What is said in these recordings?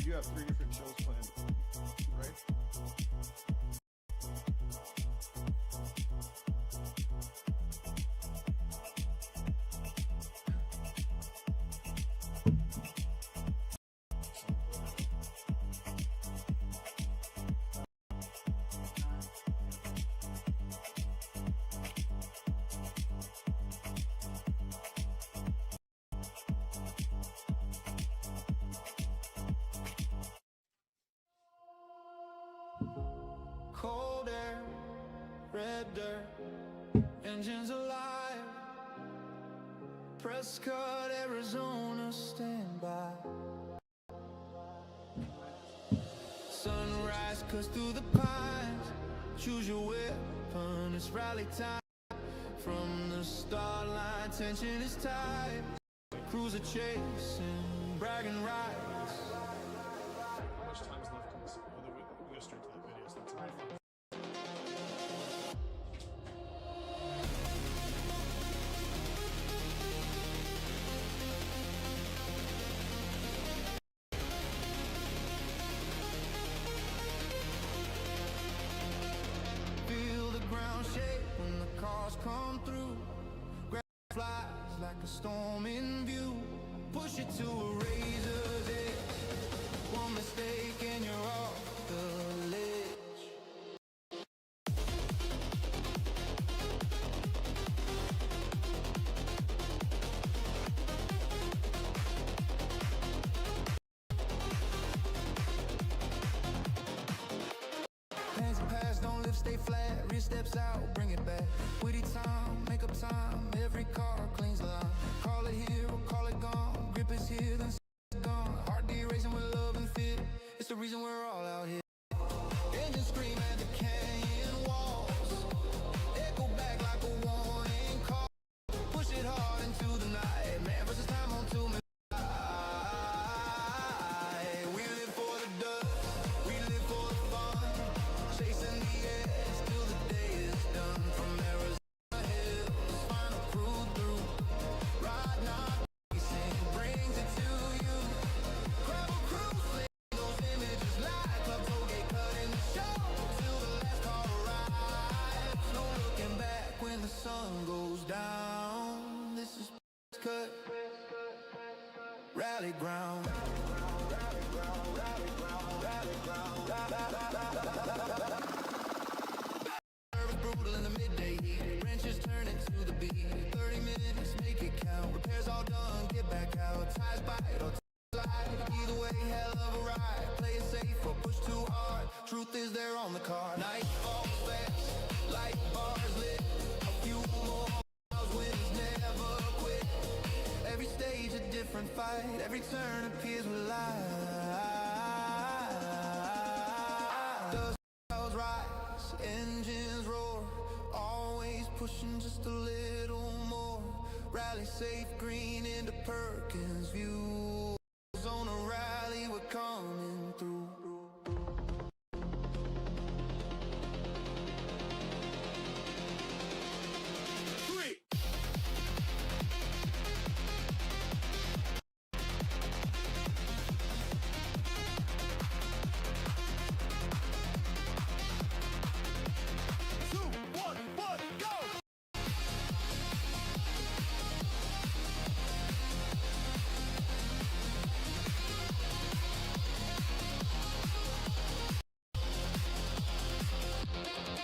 you have 3 different shows planned, right? Cold air, red dirt, engines alive. Prescott, Arizona, stand by. Sunrise cuts through the pines. Choose your weapon, it's rally time. From the start line, tension is tight. Cruiser chasing, bragging rights. How much time's left in this? Oh, we go straight to the video, so that's already fun. Feel the ground shake when the cars come through. Ground flies like a storm in view. Push it to a razor's edge. One mistake and you're off the ledge. Hands and pass, don't lift, stay flat. Rear steps out, bring it back. Witty time, make up time. Every car cleans the line. Call it here or call it gone. Grip is here, then it's gone. Heart racing with love and fit. It's the reason we're all out here. Engines scream at the canyon walls. Echo back like a warning call. Push it hard into the night. Man versus time on 2 minutes. We live for the dust. We live for the fun. Chasing the edge till the day is done. From Arizona hills, final crew through. Ride not racing, brings it to you. Gravel cruising, those images live. Club tollgate cutting the show till the last car arrives. No looking back when the sun goes down. This is Prescott Rally ground. Nervous, brutal in the midday heat. Wrenches turning to the beat. 30 minutes, make it count. Repairs all done, get back out. Tires bite or slide. Either way, hell of a ride. Play it safe or push too hard. Truth is they're on the car. Night falls fast, light bars lit. A few more miles, wins never quit. Every stage a different fight. Every turn appears with light. Dust clouds rise, engines roar. Always pushing just a little more. Rally safe, green into Perkins view. On a rally, we're coming through.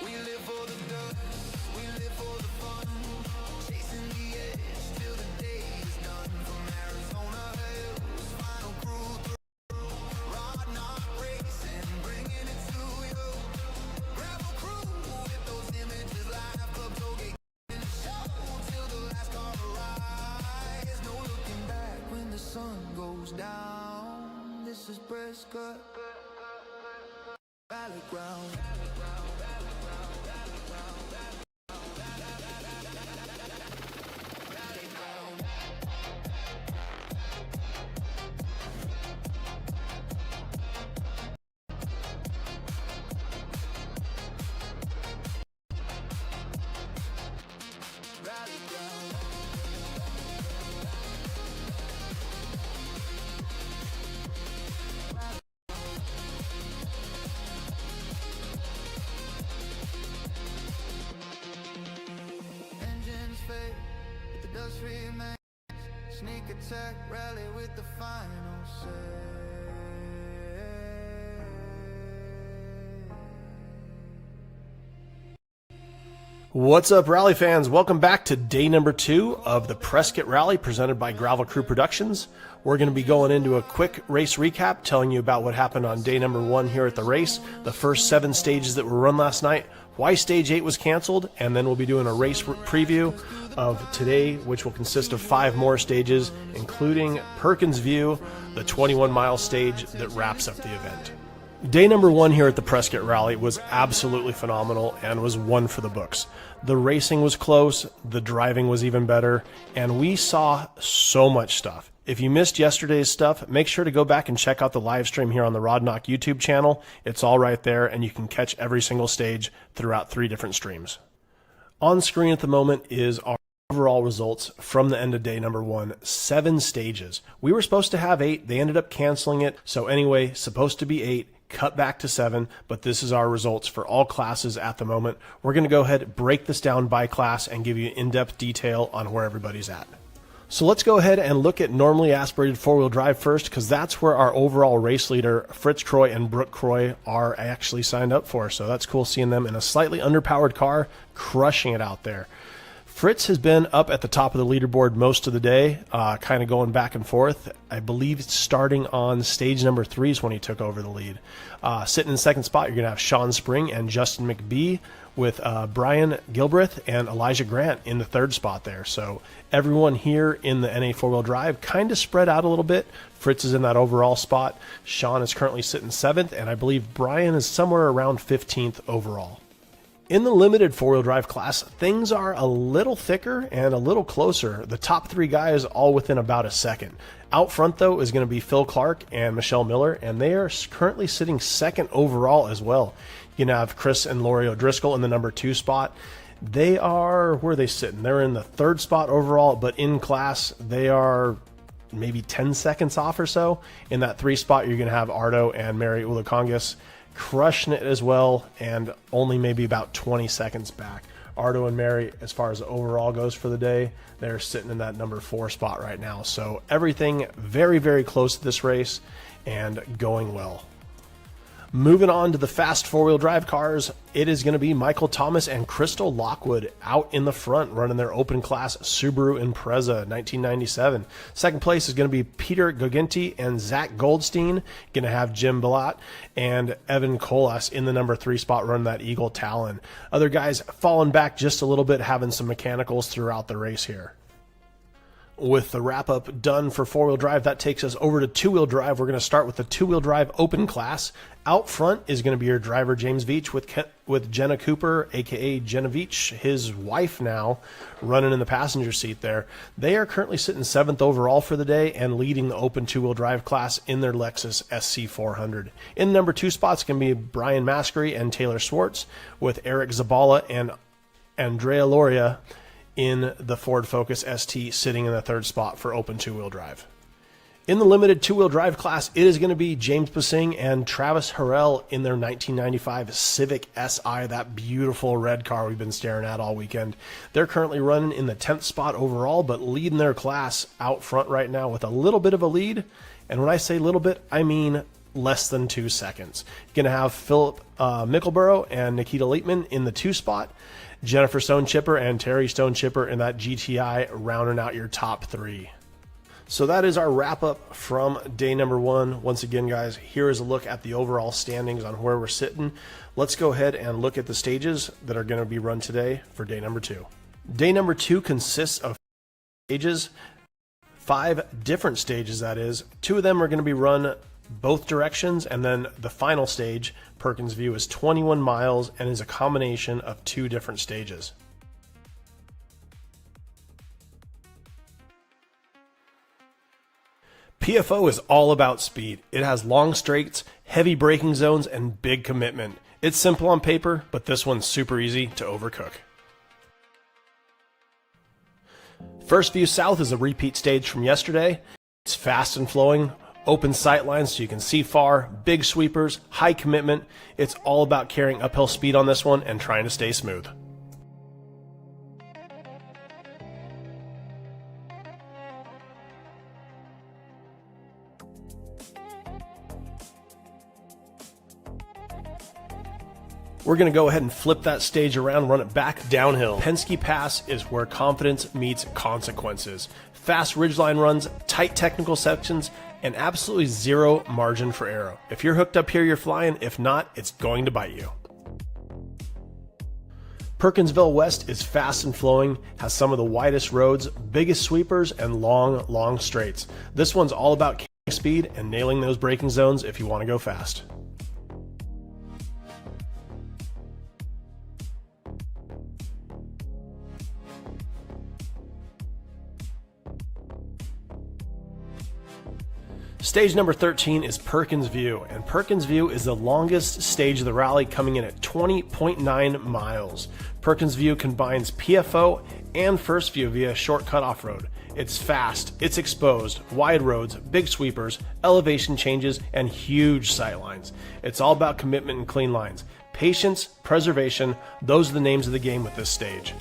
We live for the dust, we live for the fun. Chasing the edge till the day is done. From Arizona hills, final crew through. Rod not racing, bringing it to you. Gravel crew with those images live. Club tollgate in the show till the last car arrives. No looking back when the sun goes down. This is Prescott Rally ground. remains. Sneak attack rally with the final say. What's up, rally fans? Welcome back to day number 2 of the Prescott Rally presented by Gravel Crew Productions. We're going to be going into a quick race recap, telling you about what happened on day number 1 here at the race, the first 7 stages that were run last night, why stage 8 was canceled, and then we'll be doing a race preview of today, which will consist of 5 more stages, including Perkins View, the 21-mile stage that wraps up the event. Day number 1 here at the Prescott Rally was absolutely phenomenal and was one for the books. The racing was close, the driving was even better, and we saw so much stuff. If you missed yesterday's stuff, make sure to go back and check out the live stream here on the Rod Knock YouTube channel. It's all right there, and you can catch every single stage throughout 3 different streams. On screen at the moment is our overall results from the end of day number 1, 7 stages. We were supposed to have 8, they ended up canceling it, so anyway, supposed to be 8. Cut back to 7, but this is our results for all classes at the moment. We're going to go ahead, break this down by class, and give you in-depth detail on where everybody's at. So let's go ahead and look at normally aspirated four-wheel drive first, because that's where our overall race leader, Fritz Croy and Brooke Croy, are actually signed up for. So that's cool seeing them in a slightly underpowered car, crushing it out there. Fritz has been up at the top of the leaderboard most of the day, kind of going back and forth. I believe starting on stage number 3 is when he took over the lead. Sitting in second spot, you're going to have Sean Spring and Justin McBee, with Brian Gilbreth and Elijah Grant in the 3rd spot there. So everyone here in the NA 4-wheel drive kind of spread out a little bit. Fritz is in that overall spot. Sean is currently sitting 7th, and I believe Brian is somewhere around 15th overall. In the limited 4-wheel drive class, things are a little thicker and a little closer. The top 3 guys all within about a second. Out front, though, is going to be Phil Clark and Michelle Miller, and they are currently sitting 2nd overall as well. You can have Chris and Lori O'Driscoll in the number 2 spot. They are, where are they sitting? They're in the 3rd spot overall, but in class, they are maybe 10 seconds off or so. In that 3 spot, you're going to have Ardo and Mary Ulakongas crushing it as well, and only maybe about 20 seconds back. Ardo and Mary, as far as the overall goes for the day, they're sitting in that number 4 spot right now. So everything very, very close to this race and going well. Moving on to the fast 4-wheel drive cars, it is going to be Michael Thomas and Crystal Lockwood out in the front running their open class Subaru Impreza 1997. Second place is going to be Peter Goginti and Zach Goldstein. Going to have Jim Balat and Evan Colas in the number 3 spot running that Eagle Talon. Other guys falling back just a little bit, having some mechanicals throughout the race here. With the wrap-up done for 4-wheel drive, that takes us over to 2-wheel drive. We're going to start with the 2-wheel drive open class. Out front is going to be your driver, James Veach, with Jenna Cooper, a.k.a. Jenna Veach, his wife now, running in the passenger seat there. They are currently sitting 7th overall for the day and leading the open 2-wheel drive class in their Lexus SC400. In the number 2 spots can be Brian Maskery and Taylor Swartz, with Eric Zabala and Andrea Loria in the Ford Focus ST sitting in the 3rd spot for open 2-wheel drive. In the limited 2-wheel drive class, it is going to be James Basing and Travis Harrell in their 1995 Civic Si, that beautiful red car we've been staring at all weekend. They're currently running in the 10th spot overall, but leading their class out front right now with a little bit of a lead. And when I say little bit, I mean less than 2 seconds. You're going to have Philip Mickleborough and Nikita Leitman in the 2 spot. Jennifer Stone Chipper and Terry Stone Chipper in that GTI rounding out your top 3. So that is our wrap up from day number 1. Once again, guys, here is a look at the overall standings on where we're sitting. Let's go ahead and look at the stages that are going to be run today for day number 2. Day number 2 consists of stages, 5 different stages that is. 2 of them are going to be run both directions, and then the final stage, Perkins View, is 21 miles and is a combination of 2 different stages. PFO is all about speed. It has long straights, heavy braking zones, and big commitment. It's simple on paper, but this one's super easy to overcook. First View South is a repeat stage from yesterday. It's fast and flowing, open sight lines so you can see far, big sweepers, high commitment. It's all about carrying uphill speed on this one and trying to stay smooth. We're going to go ahead and flip that stage around, run it back downhill. Penske Pass is where confidence meets consequences. Fast ridgeline runs, tight technical sections, and absolutely zero margin for error. If you're hooked up here, you're flying. If not, it's going to bite you. Perkinsville West is fast and flowing, has some of the widest roads, biggest sweepers, and long straights. This one's all about speed and nailing those braking zones if you want to go fast. Stage number 13 is Perkins View, and Perkins View is the longest stage of the rally, coming in at 20.9 miles. Perkins View combines PFO and first view via shortcut off-road. It's fast, it's exposed, wide roads, big sweepers, elevation changes, and huge sightlines. It's all about commitment and clean lines. Patience, preservation, those are the names of the game with this stage.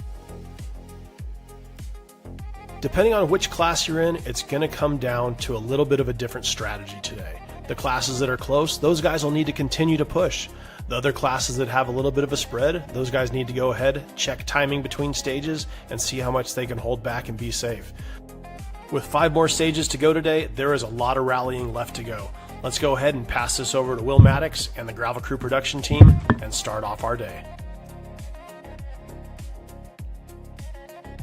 Depending on which class you're in, it's going to come down to a little bit of a different strategy today. The classes that are close, those guys will need to continue to push. The other classes that have a little bit of a spread, those guys need to go ahead, check timing between stages, and see how much they can hold back and be safe. With 5 more stages to go today, there is a lot of rallying left to go. Let's go ahead and pass this over to Will Maddox and the Gravel Crew production team and start off our day.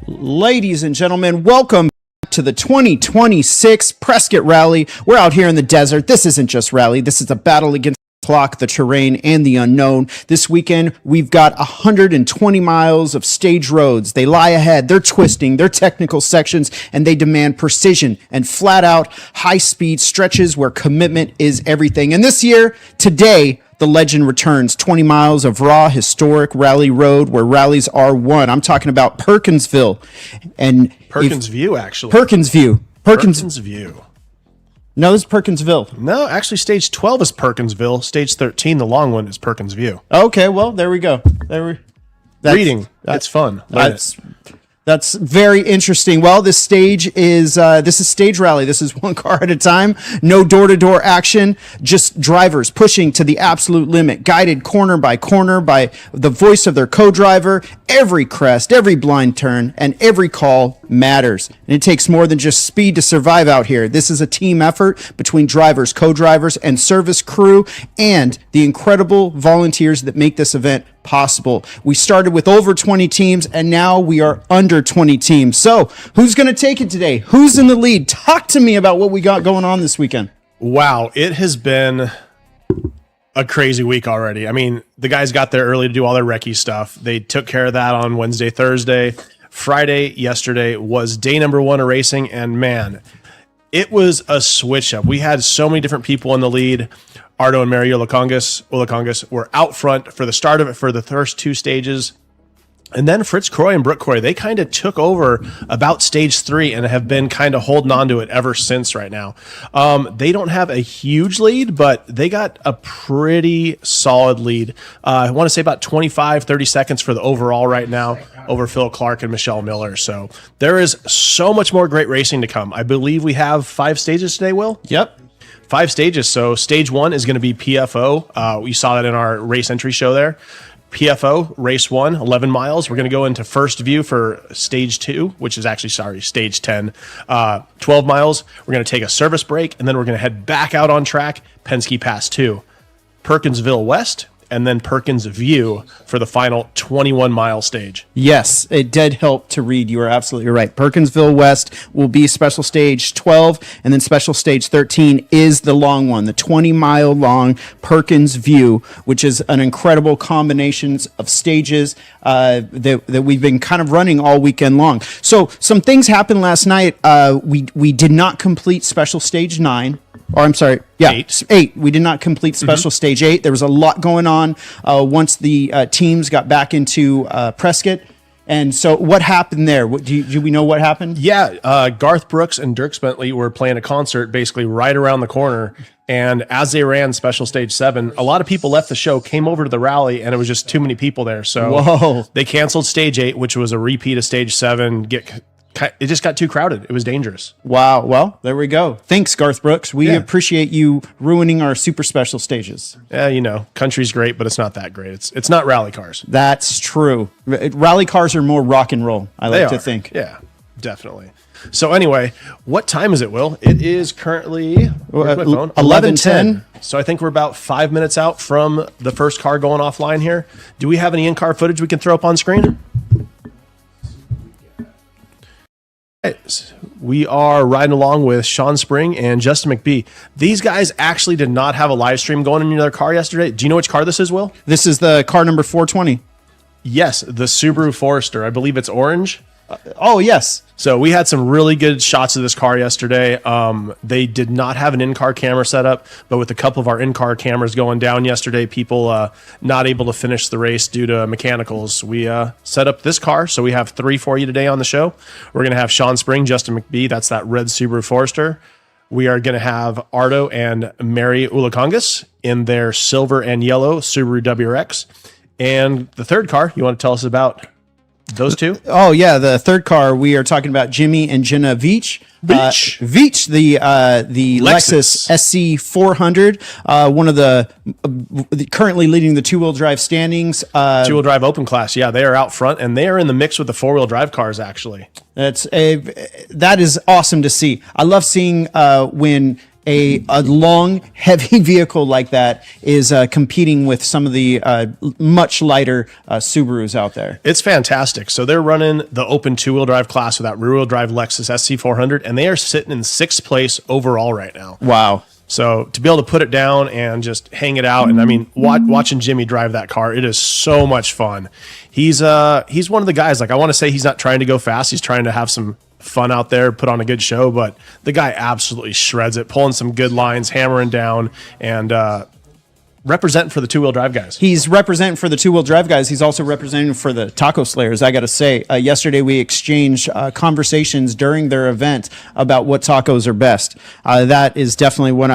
Ladies and gentlemen, welcome back to the 2026 Prescott Rally. We're out here in the desert. This isn't just rally. This is a battle against the clock, the terrain, and the unknown. This weekend, we've got 120 miles of stage roads. They lie ahead. They're twisting. They're technical sections, and they demand precision and flat-out, high-speed stretches where commitment is everything. And this year, today, the legend returns. 20 miles of raw, historic rally road where rallies are won. I'm talking about Perkinsville. And Perkins View, actually. Perkins View. Perkins View. No, this is Perkinsville. No, actually, stage 12 is Perkinsville. Stage 13, the long one, is Perkins View. Okay, well, there we go. Reading. It's fun. That's very interesting. Well, this is stage rally. This is one car at a time. No door-to-door action. Just drivers pushing to the absolute limit, guided corner by the voice of their co-driver. Every crest, every blind turn, and every call matters. And it takes more than just speed to survive out here. This is a team effort between drivers, co-drivers, and service crew, and the incredible volunteers that make this event possible. We started with over 20 teams, and now we are under 20 teams. So who's going to take it today? Who's in the lead? Talk to me about what we got going on this weekend. Wow, it has been a crazy week already. I mean, the guys got there early to do all their recce stuff. They took care of that on Wednesday, Thursday. Friday, yesterday, was day number 1 of racing, and man, it was a switch up. We had so many different people in the lead. Ardo and Mario Olacongas were out front for the start of it for the first 2 stages. And then Fritz Croy and Brooke Croy, they kind of took over about stage 3 and have been kind of holding on to it ever since right now. They don't have a huge lead, but they got a pretty solid lead. I want to say about 25, 30 seconds for the overall right now over Phil Clark and Michelle Miller. So there is so much more great racing to come. I believe we have 5 stages today, Will? Yep. 5 stages. So stage 1 is going to be PFO. We saw that in our race entry show there. PFO, race 1, 11 miles. We're going to go into first view for stage 2, which is actually, stage 10, 12 miles. We're going to take a service break, and then we're going to head back out on track, Penske Pass 2, Perkinsville West, and then Perkins View for the final 21-mile stage. Yes, it did help to read. You are absolutely right. Perkinsville West will be special stage 12, and then special stage 13 is the long one, the 20-mile long Perkins View, which is an incredible combination of stages that we've been kind of running all weekend long. So some things happened last night. We did not complete special stage 9. Or I'm sorry, yeah, 8. We did not complete special stage 8. There was a lot going on once the teams got back into Prescott. And so what happened there? Do we know what happened? Yeah, Garth Brooks and Dirk Bentley were playing a concert basically right around the corner. And as they ran special stage 7, a lot of people left the show, came over to the rally, and it was just too many people there. So they canceled stage 8, which was a repeat of stage 7, get it just got too crowded. It was dangerous. Wow. Well, there we go. Thanks, Garth Brooks. We appreciate you ruining our super special stages. Yeah, you know, country's great, but it's not that great. It's not rally cars. That's true. Rally cars are more rock and roll, I like to think. Yeah, definitely. So anyway, what time is it, Will? It is currently 11:10. So I think we're about 5 minutes out from the first car going offline here. Do we have any in-car footage we can throw up on screen? We are riding along with Sean Spring and Justin McBee. These guys actually did not have a live stream going in their car yesterday. Do you know which car this is, Will? This is the car number 420. Yes, the Subaru Forester. I believe it's orange. Oh, yes. So we had some really good shots of this car yesterday. They did not have an in-car camera set up, but with a couple of our in-car cameras going down yesterday, people not able to finish the race due to mechanicals, we set up this car. So we have 3 for you today on the show. We're going to have Sean Spring, Justin McBee. That's that red Subaru Forester. We are going to have Ardo and Mary Ulakongas in their silver and yellow Subaru WRX. And the third car, you want to tell us about those two? Oh, yeah. The third car, we are talking about Jimmy and Jenna Veach. Veach, the Lexus SC400, one of the currently leading the two-wheel drive standings. Two-wheel drive open class. Yeah, they are out front, and they are in the mix with the four-wheel drive cars, actually. That is awesome to see. I love seeing when a long, heavy vehicle like that is competing with some of the much lighter Subarus out there. It's fantastic. So they're running the open two-wheel drive class with that rear-wheel drive Lexus SC400, and they are sitting in 6th place overall right now. Wow. So to be able to put it down and just hang it out, and I mean, watching Jimmy drive that car, it is so much fun. He's one of the guys, like, I want to say he's not trying to go fast. He's trying to have some fun out there, put on a good show, but the guy absolutely shreds it, pulling some good lines, hammering down, and representing for the two-wheel drive guys. He's representing for the two-wheel drive guys. He's also representing for the Taco Slayers, I got to say. Yesterday we exchanged conversations during their event about what tacos are best. That is definitely what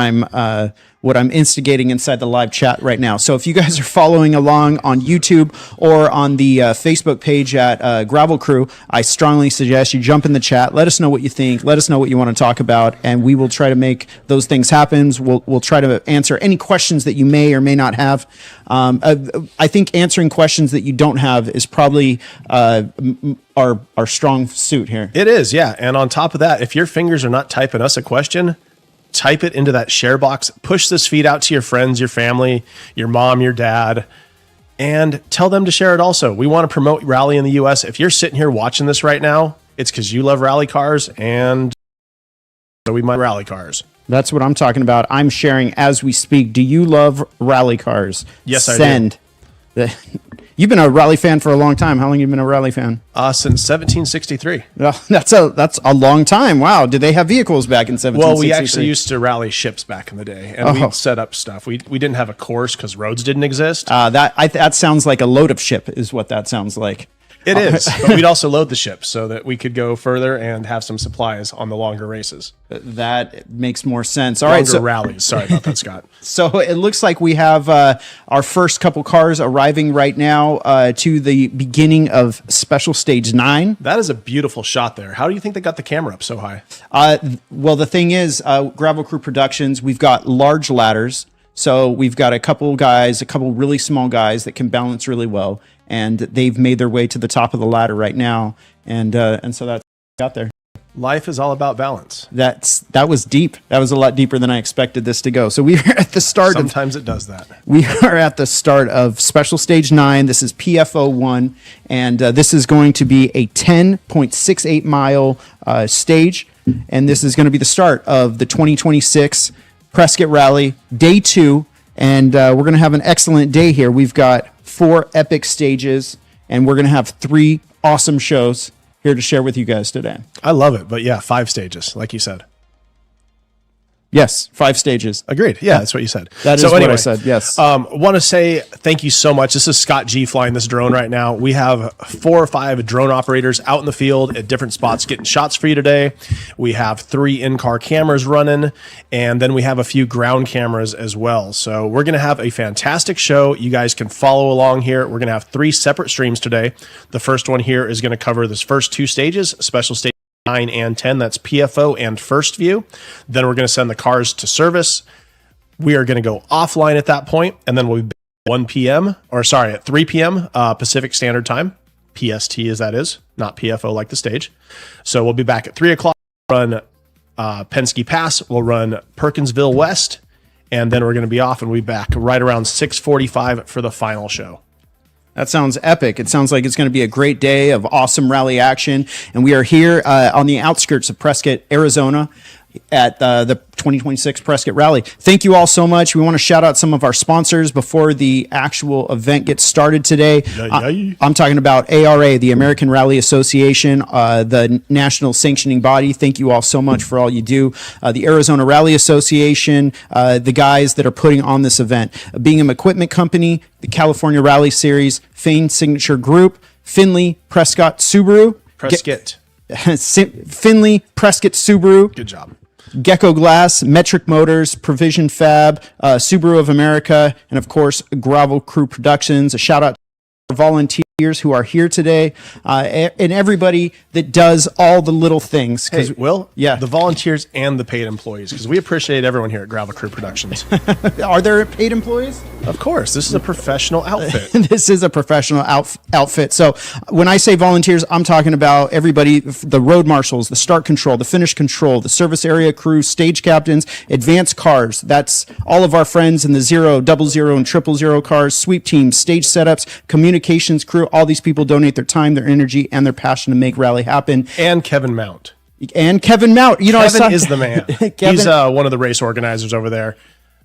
I'm instigating inside the live chat right now. So if you guys are following along on YouTube or on the Facebook page at Gravel Crew, I strongly suggest you jump in the chat. Let us know what you think. Let us know what you want to talk about, and we will try to make those things happen. We'll try to answer any questions that you may or may not have. I think answering questions that you don't have is probably our strong suit here. It is, yeah. And on top of that, if your fingers are not typing us a question, type it into that share box, push this feed out to your friends, your family, your mom, your dad, and tell them to share it also. We want to promote rally in the US. If you're sitting here watching this right now, it's because you love rally cars, and so we might rally cars. That's what I'm talking about. I'm sharing as we speak. Do you love rally cars? Yes, Send. I do. You've been a rally fan for a long time. How long have you been a rally fan? Since 1763. Well, that's a long time. Wow. Did they have vehicles back in 1763? Well, we actually used to rally ships back in the day, and we set up stuff. We didn't have a course because roads didn't exist. That sounds like a load of ship is what that sounds like. It is, but we'd also load the ship so that we could go further and have some supplies on the longer races. That makes more sense. All longer right, so rallies. Sorry about that, Scott. So it looks like we have our first couple cars arriving right now to the beginning of Special Stage 9. That is a beautiful shot there. How do you think they got the camera up so high? Well, the thing is, Gravel Crew Productions, we've got large ladders. So we've got a couple really small guys that can balance really well, and they've made their way to the top of the ladder right now, and so that's got there. Life is all about balance. That was deep. That was a lot deeper than I expected this to go. So we are at the start. Sometimes it does that. We are at the start of Special Stage 9. This is PFO1, and this is going to be a 10.68 mile stage, and this is going to be the start of the 2026 Prescott Rally, Day 2, and we're going to have an excellent day here. We've got 4 epic stages, and we're going to have 3 awesome shows here to share with you guys today. I love it, but yeah, 5 stages, like you said. Yes, 5 stages. Agreed. Yeah, that's what you said. That is what I said, yes. Want to say thank you so much. This is Scott G flying this drone right now. We have 4 or 5 drone operators out in the field at different spots getting shots for you today. We have 3 in-car cameras running, and then we have a few ground cameras as well. So we're going to have a fantastic show. You guys can follow along here. We're going to have 3 separate streams today. The first one here is going to cover this first 2 stages, special stage 9 and 10. That's PFO and first view. Then we're going to send the cars to service. We are going to go offline at that point, and then we'll be back at 1 p.m. or sorry, at 3 p.m. Pacific Standard Time, PST as that is, not PFO like the stage. So we'll be back at 3 o'clock. Run Penske Pass. We'll run Perkinsville West, and then we're going to be off and we'll be back right around 6:45 for the final show. That sounds epic. It sounds like it's going to be a great day of awesome rally action. And we are here on the outskirts of Prescott, Arizona, at the 2026 Prescott Rally. Thank you all so much. We want to shout out some of our sponsors before the actual event gets started today. I'm talking about ARA, the American Rally Association, the national sanctioning body. Thank you all so much for all you do. The Arizona Rally Association, the guys that are putting on this event. Bingham Equipment Company, the California Rally Series, Fane Signature Group, Finley, Prescott, Subaru. Prescott. Finley, Prescott, Subaru. Good job. Gecko Glass, Metric Motors, Provision Fab, Subaru of America, and of course, Gravel Crew Productions. A shout out to our volunteers who are here today, and everybody that does all the little things. Hey, Will? Yeah. The volunteers and the paid employees, because we appreciate everyone here at Gravel Crew Productions. Are there paid employees? Of course. This is a professional outfit. This is a professional outfit. So when I say volunteers, I'm talking about everybody, the road marshals, the start control, the finish control, the service area crew, stage captains, advanced cars. That's all of our friends in the 0, 00, and 000 cars, sweep teams, stage setups, communications crew. All these people donate their time, their energy, and their passion to make rally happen. And Kevin Mount. And Kevin Mount. You know, Kevin is the man. He's one of the race organizers over there.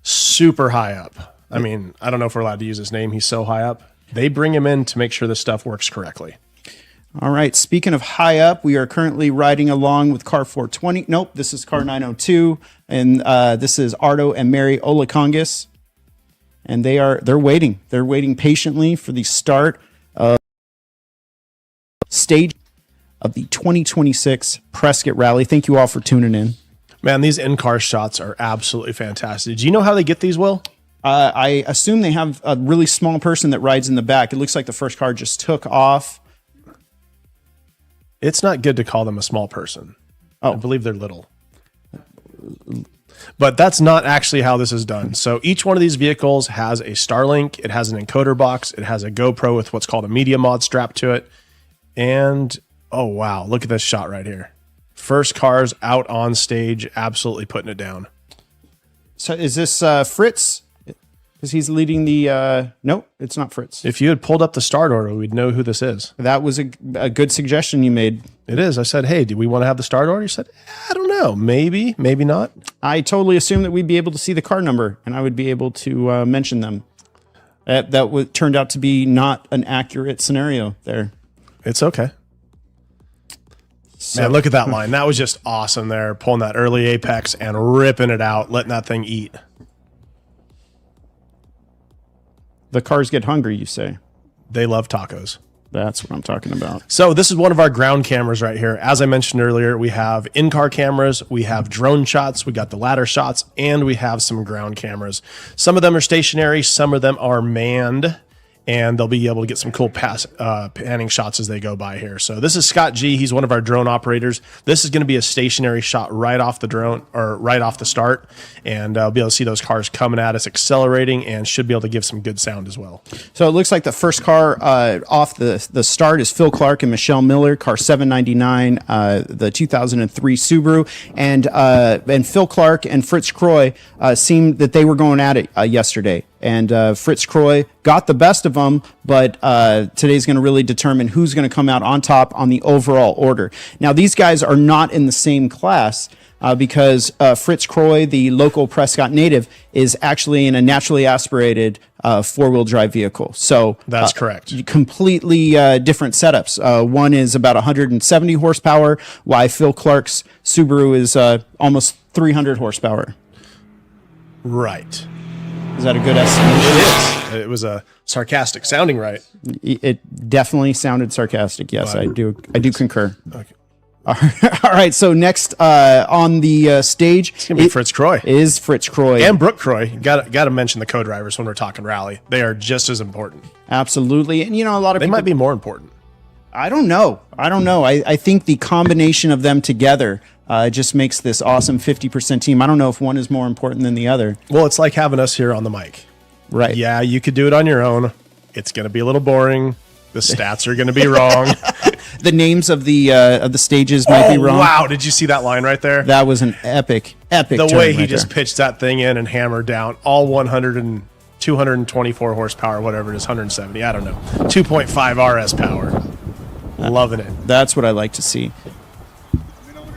Super high up. I mean, I don't know if we're allowed to use his name. He's so high up. They bring him in to make sure this stuff works correctly. All right. Speaking of high up, we are currently riding along with car 420. Nope, this is car 902. And this is Ardo and Mary Olakongas. And they're waiting. They're waiting patiently for the start of stage of the 2026 Prescott Rally. Thank you all for tuning in. Man, these in-car shots are absolutely fantastic. Do you know how they get these, Will? I assume they have a really small person that rides in the back. It looks like the first car just took off. It's not good to call them a small person. Oh. I believe they're little. But that's not actually how this is done. So each one of these vehicles has a Starlink. It has an encoder box. It has a GoPro with what's called a media mod strapped to it. And, oh, wow, look at this shot right here. First cars out on stage, absolutely putting it down. So is this Fritz? Because he's leading the... no, it's not Fritz. If you had pulled up the start order, we'd know who this is. That was a good suggestion you made. It is. I said, hey, do we want to have the start order? You said, I don't know. Maybe, maybe not. I totally assumed that we'd be able to see the car number, and I would be able to mention them. That turned out to be not an accurate scenario there. It's okay. So, man, look at that line. That was just awesome there, pulling that early apex and ripping it out, letting that thing eat. The cars get hungry, you say? They love tacos. That's what I'm talking about. So this is one of our ground cameras right here. As I mentioned earlier, we have in-car cameras, we have drone shots, we got the ladder shots, and we have some ground cameras. Some of them are stationary, some of them are manned, and they'll be able to get some cool panning shots as they go by here. So this is Scott G. He's one of our drone operators. This is going to be a stationary shot right off the drone, or right off the start, and I'll be able to see those cars coming at us, accelerating, and should be able to give some good sound as well. So it looks like the first car off the start is Phil Clark and Michelle Miller, car 799, the 2003 Subaru, and Phil Clark and Fritz Croy seemed that they were going at it yesterday. And Fritz Croy got the best of them, but today's going to really determine who's going to come out on top on the overall order. Now, these guys are not in the same class because Fritz Croy, the local Prescott native, is actually in a naturally aspirated four-wheel drive vehicle. So that's correct. Completely different setups. One is about 170 horsepower, while Phil Clark's Subaru is almost 300 horsepower. Right. Is that a good estimate? It is. It was a sarcastic sounding, right? It definitely sounded sarcastic. Yes, I do concur. Okay. All right. So next on the stage, it's gonna be Fritz Croy. Is Fritz Croy and Brooke Croy? Got to mention the co-drivers when we're talking rally. They are just as important. Absolutely, and you know a lot of they people, might be more important. I don't know. I think the combination of them together just makes this awesome 50% team. I don't know if one is more important than the other. Well, it's like having us here on the mic. Right. Yeah, you could do it on your own. It's going to be a little boring. The stats are going to be wrong. The names of the stages might be wrong. Wow, did you see that line right there? That was an epic The turn way he right just there. pitched that thing in and hammered down all 224 horsepower, whatever it is, 170. I don't know. 2.5 RS power. Loving it. That's what I like to see.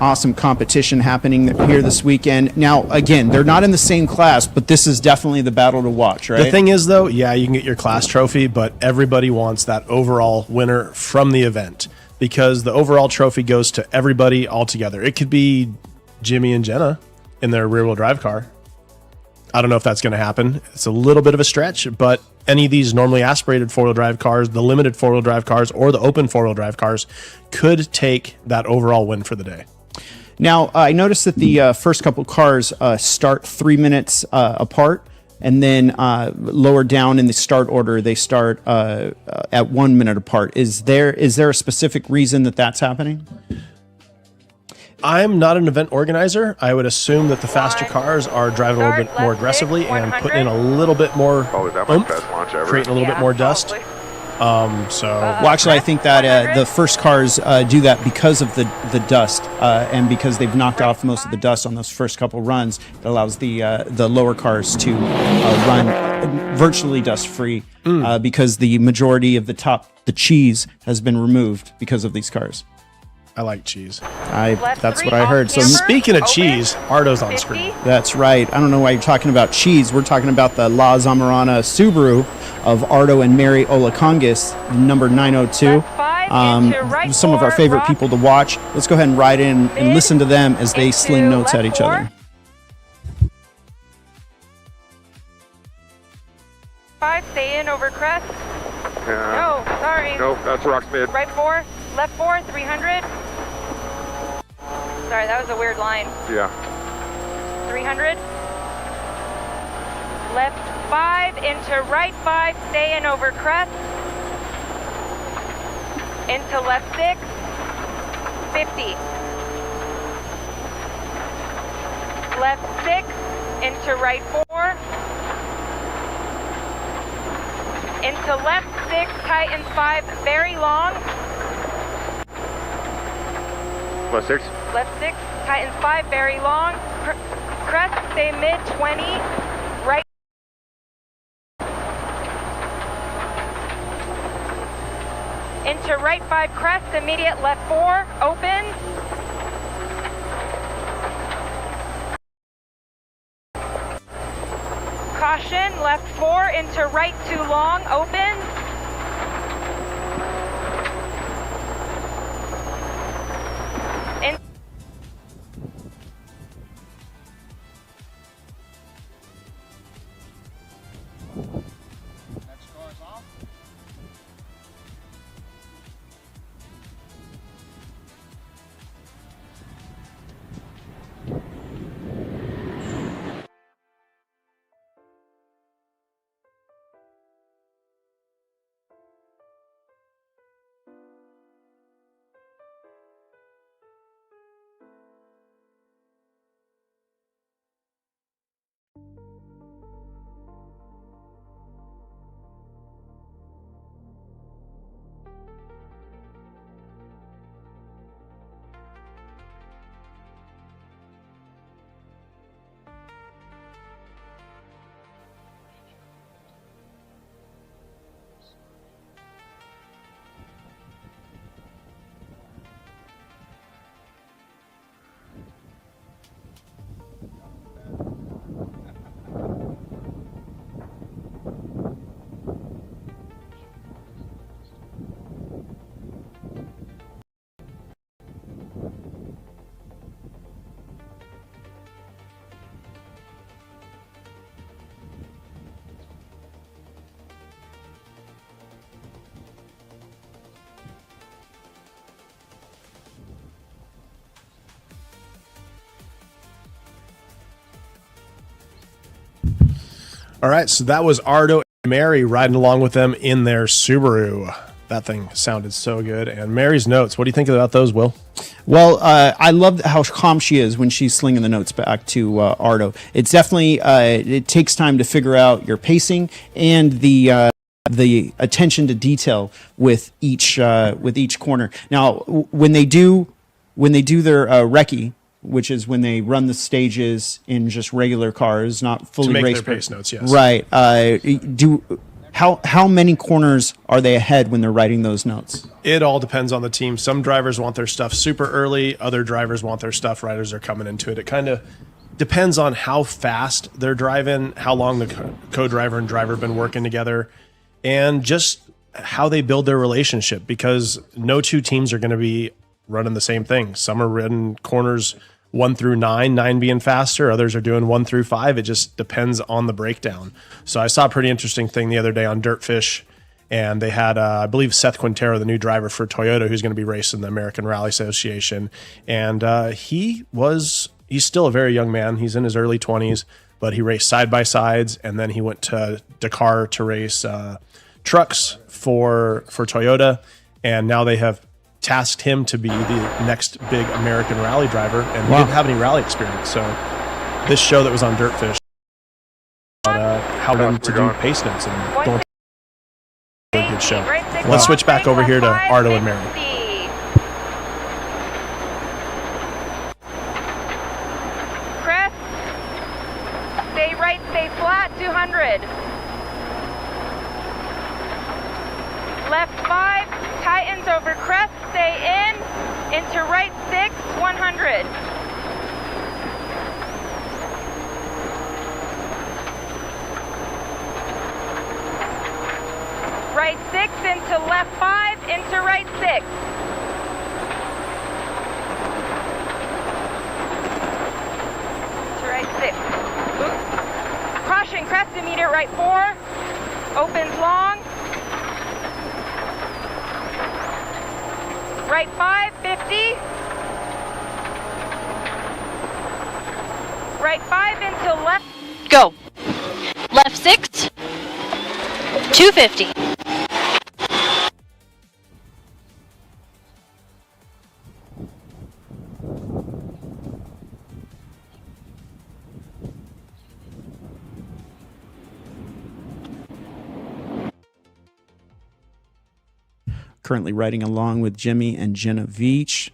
Awesome competition happening here this weekend. Now, again, they're not in the same class, but this is definitely the battle to watch, right? The thing is, though, yeah, you can get your class trophy, but everybody wants that overall winner from the event because the overall trophy goes to everybody all together. It could be Jimmy and Jenna in their rear-wheel drive car. I don't know if that's going to happen. It's a little bit of a stretch, but any of these normally aspirated four-wheel drive cars, the limited four-wheel drive cars, or the open four-wheel drive cars could take that overall win for the day. Now, I noticed that the first couple cars start 3 minutes apart, and then lower down in the start order, they start at 1 minute apart. Is there a specific reason that that's happening? I'm not an event organizer. I would assume that the faster cars are driving a little bit more aggressively and putting in a little bit more oomph, creating a little bit more dust. Well, actually, I think that the first cars do that because of the dust, and because they've knocked off most of the dust on those first couple runs. It allows the lower cars to run virtually dust free because the majority of the cheese has been removed because of these cars. I like cheese. That's what I heard. So Speaking of cheese, Ardo's on screen. that's right. I don't know why you're talking about cheese. We're talking about the La Zamorana Subaru of Ardo and Mary Olakongis, number 902. Some of our favorite people to watch. Let's go ahead and ride in and listen to them as they sling notes at each other. 5, stay in over crest. No, sorry. No, that's rocks mid. Right 4, left 4, 300. Sorry, that was a weird line. Yeah. 300. Left 5 into right 5, stay in over crest. Into left 6, 50. Left 6, into right 4. Into left 6, tightens 5, very long. Left 6. Left 6, tightens 5, very long. Crest, stay mid 20. Right. Into right 5, crest, immediate left 4, open. Caution, left 4 into right 2 long, open. In All right, so that was Ardo and Mary riding along with them in their Subaru. That thing sounded so good. And Mary's notes, what do you think about those, Will? Well, I love how calm she is when she's slinging the notes back to Ardo. It's definitely it takes time to figure out your pacing and the attention to detail with each corner. Now, when they do their recce, which is when they run the stages in just regular cars, not fully To make race their pace notes, yes. Right. How many corners are they ahead when they're writing those notes? It all depends on the team. Some drivers want their stuff super early. Other drivers want their stuff right as they're coming into it. It kind of depends on how fast they're driving, how long the co-driver and driver have been working together, and just how they build their relationship, because no two teams are going to be running the same thing. Some are running corners 1 through 9, 9 being faster. Others are doing 1 through 5. It just depends on the breakdown. So I saw a pretty interesting thing the other day on Dirtfish, and they had, I believe, Seth Quintero, the new driver for Toyota, who's going to be racing the American Rally Association. And he's still a very young man. He's in his early 20s, but he raced side-by-sides, and then he went to Dakar to race trucks for Toyota, and now they have tasked him to be the next big American rally driver, and he didn't have any rally experience. So this show that was on Dirtfish about how to do pace notes and going a good show. Let's switch back over here to Ardo and Mary. Crest, stay right, stay flat, 200. Left 5, tightens over crest, stay in, into right 6, 100. Right 6 into left 5, into right 6. To right 6. Oops. Caution, crest immediate right 4. Opens long. Right 5, 50. Right 5 into left. Go. Left 6. 250. Currently riding along with Jimmy and Jenna Veach.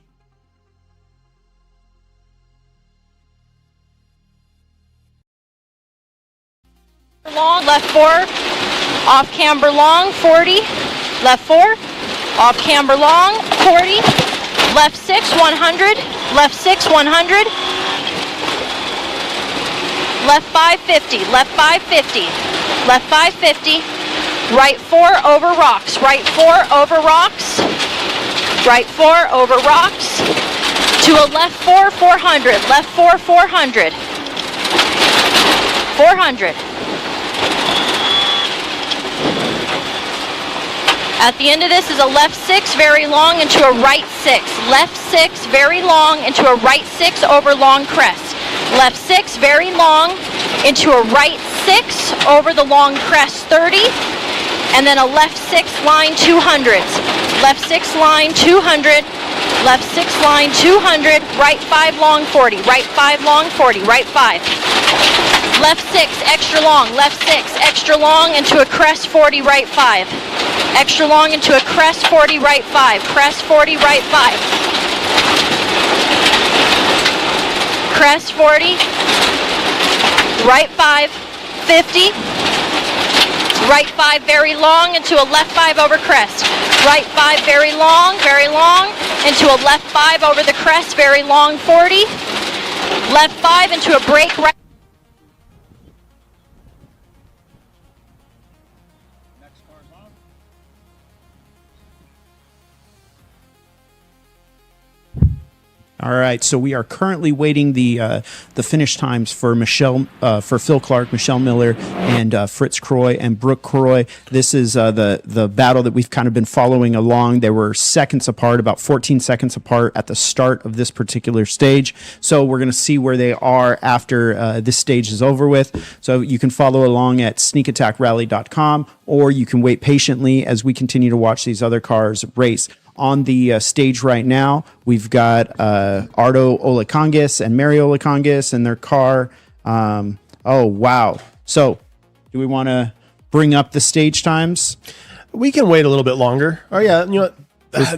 Long, left 4, off camber long, 40, left 4, off camber long, 40, left 6, 100, left 6, 100, left 5, 50, left 5, 50, left 5, 50, right 4 over rocks, right 4 over rocks, right 4 over rocks, to a left 4, 400, left 4, 400, 400. At the end of this is a left 6 very long into a right 6. Left 6 very long into a right 6 over long crest. Left 6 very long into a right 6 over the long crest 30. And then a left 6 line 200s. Left 6 line 200. Left 6 line 200. Right 5 long 40. Right 5 long 40. Right 5. Left 6 extra long. Left 6 extra long into a crest 40. Right 5. Extra long into a crest 40, right 5. Crest 40, right 5. Crest 40, right 5, 50. Right 5 very long into a left 5 over crest. Right 5 very long into a left 5 over the crest, very long 40. Left 5 into a break right. All right, so we are currently waiting the finish times for Phil Clark, Michelle Miller, and Fritz Croy and Brooke Croy. This is the battle that we've kind of been following along. They were seconds apart, about 14 seconds apart at the start of this particular stage. So we're going to see where they are after this stage is over with. So you can follow along at sneakattackrally.com, or you can wait patiently as we continue to watch these other cars race. On the stage right now, we've got Ardo Olakongis and Mary Olakongis and their car. Oh, wow. So do we want to bring up the stage times? We can wait a little bit longer. Oh, yeah. You know what?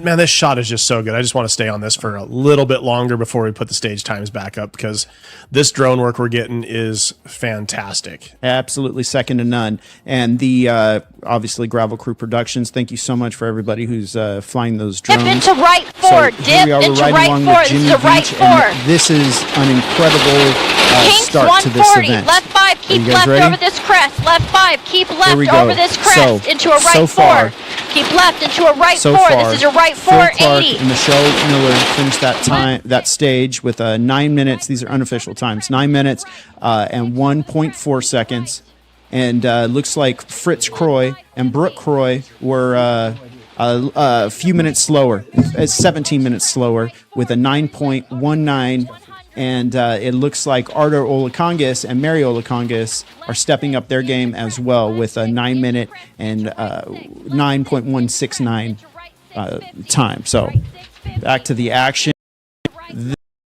Man, this shot is just so good. I just want to stay on this for a little bit longer before we put the stage times back up, because this drone work we're getting is fantastic. Absolutely second to none. And the obviously Gravel Crew Productions, thank you so much for everybody who's flying those drones. Dip into right four. So here we are, Dip we're into riding right along four. with This Jimmy is a right Beach, four. and this is an incredible Kinks start to this 140. event. Left 5. Are Keep you guys left ready? over this crest. Left 5. Keep Here left we go. over this crest. So, into a right so far, 4. Keep left into a right So 4. far, This is your right Phil 4. Clark 80. and Michelle Miller finished that stage with 9 minutes. These are unofficial times. 9 minutes and 1.4 seconds. And looks like Fritz Croy and Brooke Croy were a few minutes slower, 17 minutes slower, with a 9.19. And it looks like Ardo Olakongis and Mary Olakongis are stepping up their game as well with a 9 minute and 9.169 time. So back to the action.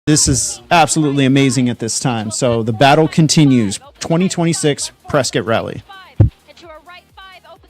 This is absolutely amazing at this time. So the battle continues. 2026 Prescott Rally. Into a right 5. Open.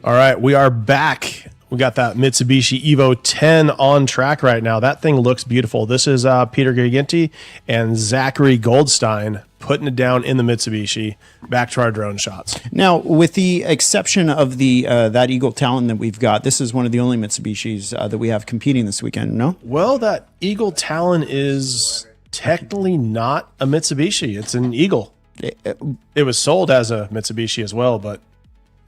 All right, we are back. We got that Mitsubishi Evo 10 on track right now. That thing looks beautiful. This is Peter Giganti and Zachary Goldstein putting it down in the Mitsubishi. Back to our drone shots. Now, with the exception of the that Eagle Talon that we've got, this is one of the only Mitsubishis that we have competing this weekend, no? Well, that Eagle Talon is technically not a Mitsubishi. It's an Eagle. It was sold as a Mitsubishi as well, but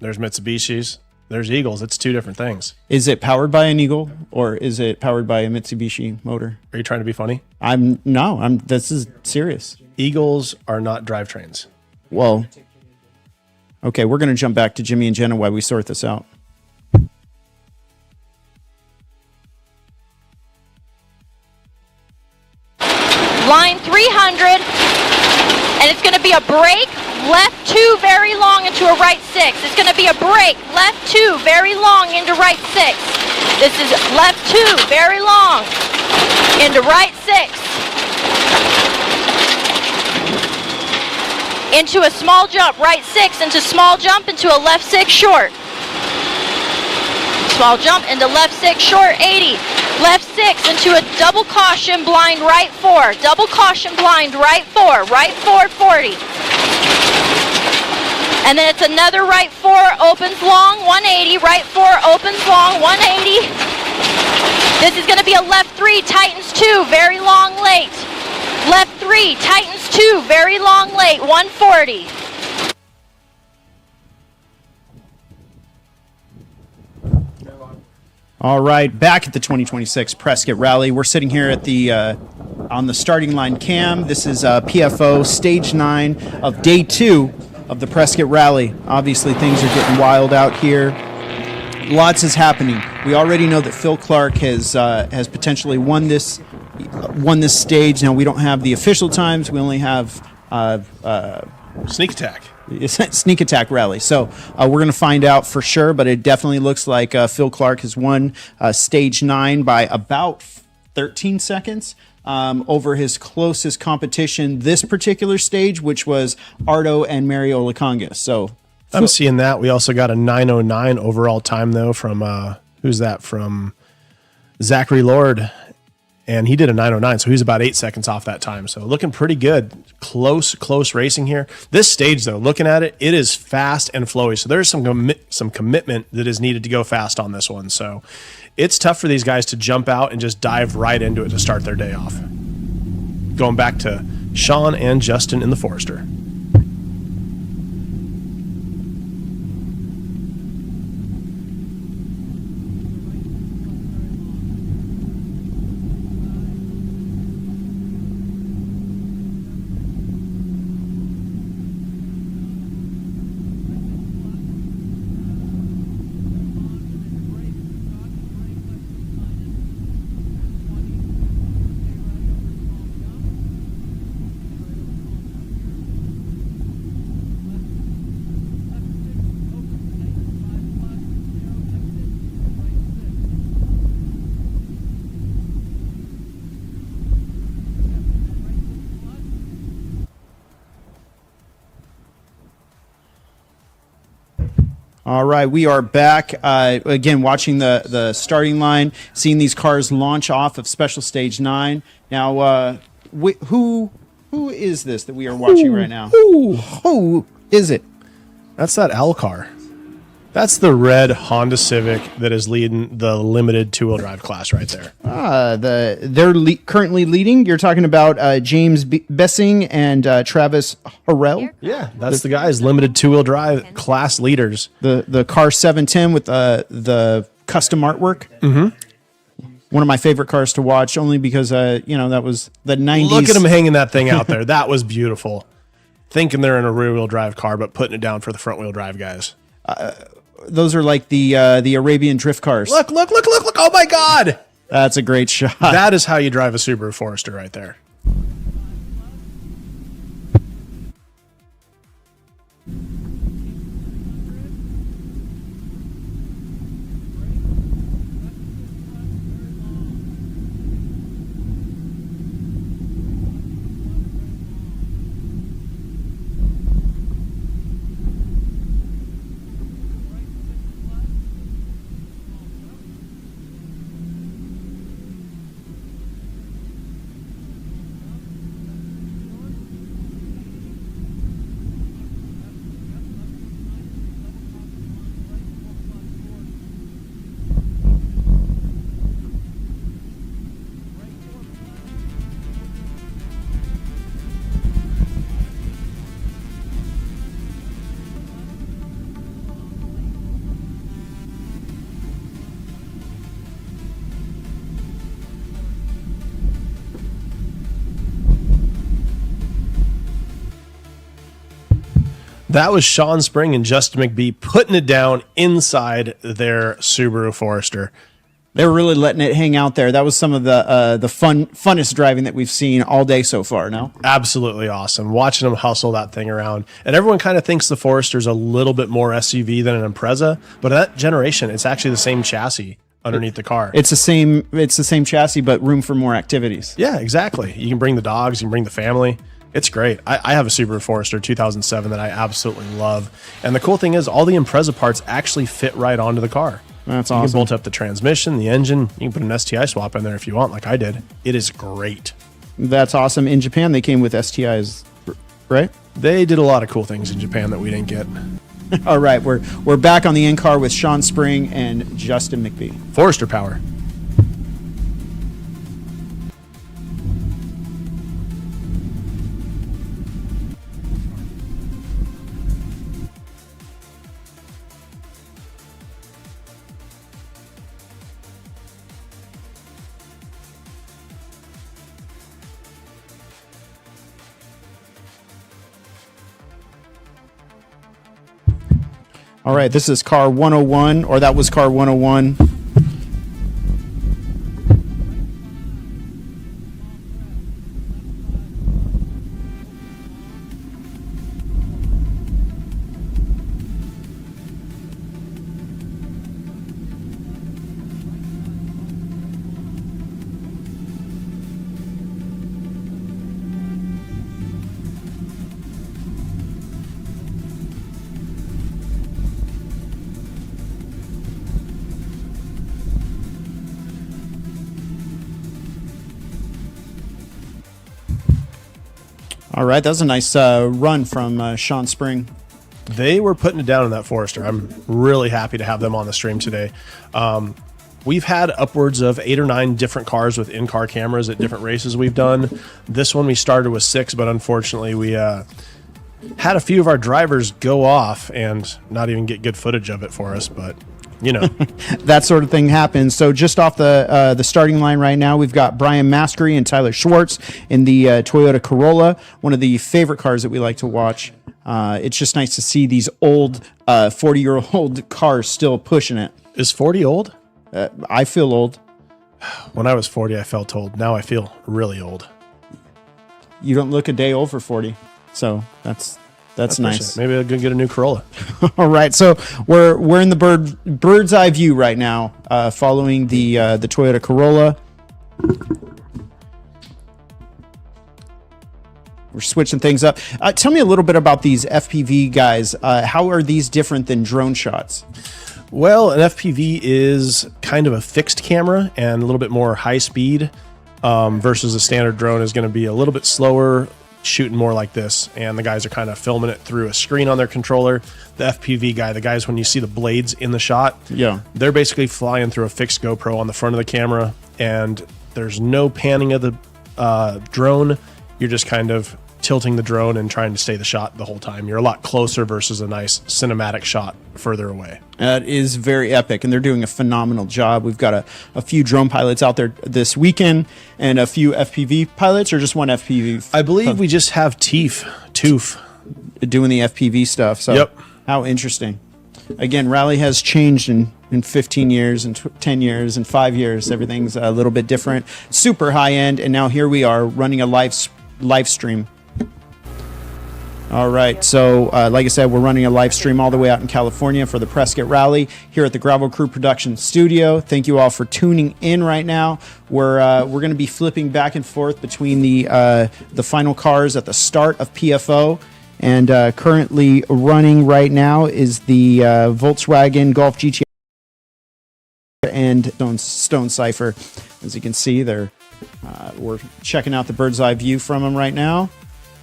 there's Mitsubishis, there's Eagles. It's two different things. Is it powered by an Eagle or is it powered by a Mitsubishi motor? Are you trying to be funny? This is serious. Eagles are not drivetrains. Well, okay, we're going to jump back to Jimmy and Jenna while we sort this out. line 300, and it's going to be a break, left 2 very long into a right 6. It's going to be a break, left 2 very long into right 6. This is left 2 very long into right 6. Into a small jump, right 6, into small jump, into a left 6 short. Small jump into left 6 short, 80. Left 6 into a double caution blind right 4. Double caution blind right 4. Right 4, 40. And then it's another right 4 opens long, 180. Right 4 opens long, 180. This is going to be a left 3 tightens 2 very long late. Left 3 tightens 2 very long late, 140. All right, back at the 2026 Prescott Rally. We're sitting here at the on the starting line cam. This is PFO Stage 9 of Day 2 of the Prescott Rally. Obviously, things are getting wild out here. Lots is happening. We already know that Phil Clark has potentially won this stage. Now we don't have the official times. We only have Sneak attack. Sneak attack rally. So we're going to find out for sure, but it definitely looks like Phil Clark has won stage 9 by about 13 seconds over his closest competition this particular stage, which was Ardo and Mary Olaconga. So I'm seeing that. We also got a 9:09 overall time though from who's that? From Zachary Lord. And he did a 9:09, so he's about 8 seconds off that time. So looking pretty good. Close racing here. This stage, though, looking at it, it is fast and flowy. So there's some commitment that is needed to go fast on this one. So it's tough for these guys to jump out and just dive right into it to start their day off. Going back to Sean and Justin in the Forester. All right, we are back again, watching the starting line, seeing these cars launch off of Special Stage 9. Now, who is this that we are watching right now? Who is it? That's that L car. That's the red Honda Civic that is leading the limited two-wheel drive class right there. They're currently leading. You're talking about James Bessing and Travis Harrell. Yeah, that's the guys, limited two-wheel drive class leaders. The car 710 with the custom artwork. Mm-hmm. One of my favorite cars to watch, only because that was the 90s. Look at them hanging that thing out there. That was beautiful. Thinking they're in a rear-wheel drive car, but putting it down for the front-wheel drive guys. Those are like the Arabian drift cars. Look. Oh, my God. That's a great shot. That is how you drive a Subaru Forester right there. That was Sean Spring and Justin McBee putting it down inside their Subaru Forester. They were really letting it hang out there. That was some of the funnest driving that we've seen all day so far. No, Absolutely awesome. Watching them hustle that thing around. And everyone kind of thinks the Forester's a little bit more SUV than an Impreza, but in that generation, it's actually the same chassis underneath the car. it's the same chassis, but room for more activities. Yeah, exactly. You can bring the dogs, you can bring the family. It's great. I have a Subaru Forester 2007 that I absolutely love. And the cool thing is all the Impreza parts actually fit right onto the car. That's You can awesome. bolt up the transmission, the engine. You can put an STI swap in there if you want, like I did. It is great. That's awesome. In Japan, they came with STIs, right? They did a lot of cool things in Japan that we didn't get. All right, we're back on the in-car with Sean Spring and Justin McBee. Forester power. All right, this is car 101, or that was car 101. All right, that was a nice run from Sean Spring. They were putting it down in that Forester. I'm really happy to have them on the stream today. We've had upwards of 8 or 9 different cars with in-car cameras at different races we've done. This one we started with 6, but unfortunately we had a few of our drivers go off and not even get good footage of it for us, but you know. That sort of thing happens. So just off the starting line right now, we've got Brian Maskery and Tyler Schwartz in the Toyota Corolla, one of the favorite cars that we like to watch. It's just nice to see these old 40-year-old cars still pushing it. Is 40 old? I feel old. When I was 40, I felt old. Now I feel really old. You don't look a day over 40, so that's nice. Maybe I'll go get a new Corolla. All right, so we're in the bird's eye view right now, following the Toyota Corolla. We're switching things up. Tell me a little bit about these FPV guys. How are these different than drone shots? Well, an FPV is kind of a fixed camera and a little bit more high speed versus a standard drone is going to be a little bit slower, shooting more like this. And the guys are kind of filming it through a screen on their controller. The FPV guy, the guys, when you see the blades in the shot, Yeah. they're basically flying through a fixed GoPro on the front of the camera. And there's no panning of the drone. You're just kind of tilting the drone and trying to stay the shot the whole time. You're a lot closer versus a nice cinematic shot further away. That is very epic, and they're doing a phenomenal job. We've got a few drone pilots out there this weekend and a few FPV pilots, or just one FPV? I believe we just have Toof doing the FPV stuff. So Yep. How interesting. Again, Rally has changed in 15 years and 10 years and 5 years. Everything's a little bit different. Super high end, and now here we are running a live stream. All right, so like I said, we're running a live stream all the way out in California for the Prescott Rally here at the Gravel Crew Production Studio. Thank you all for tuning in right now. We're going to be flipping back and forth between the final cars at the start of PFO, and currently running right now is the Volkswagen Golf GTI and Stone Cipher. As you can see, we're checking out the bird's eye view from them right now.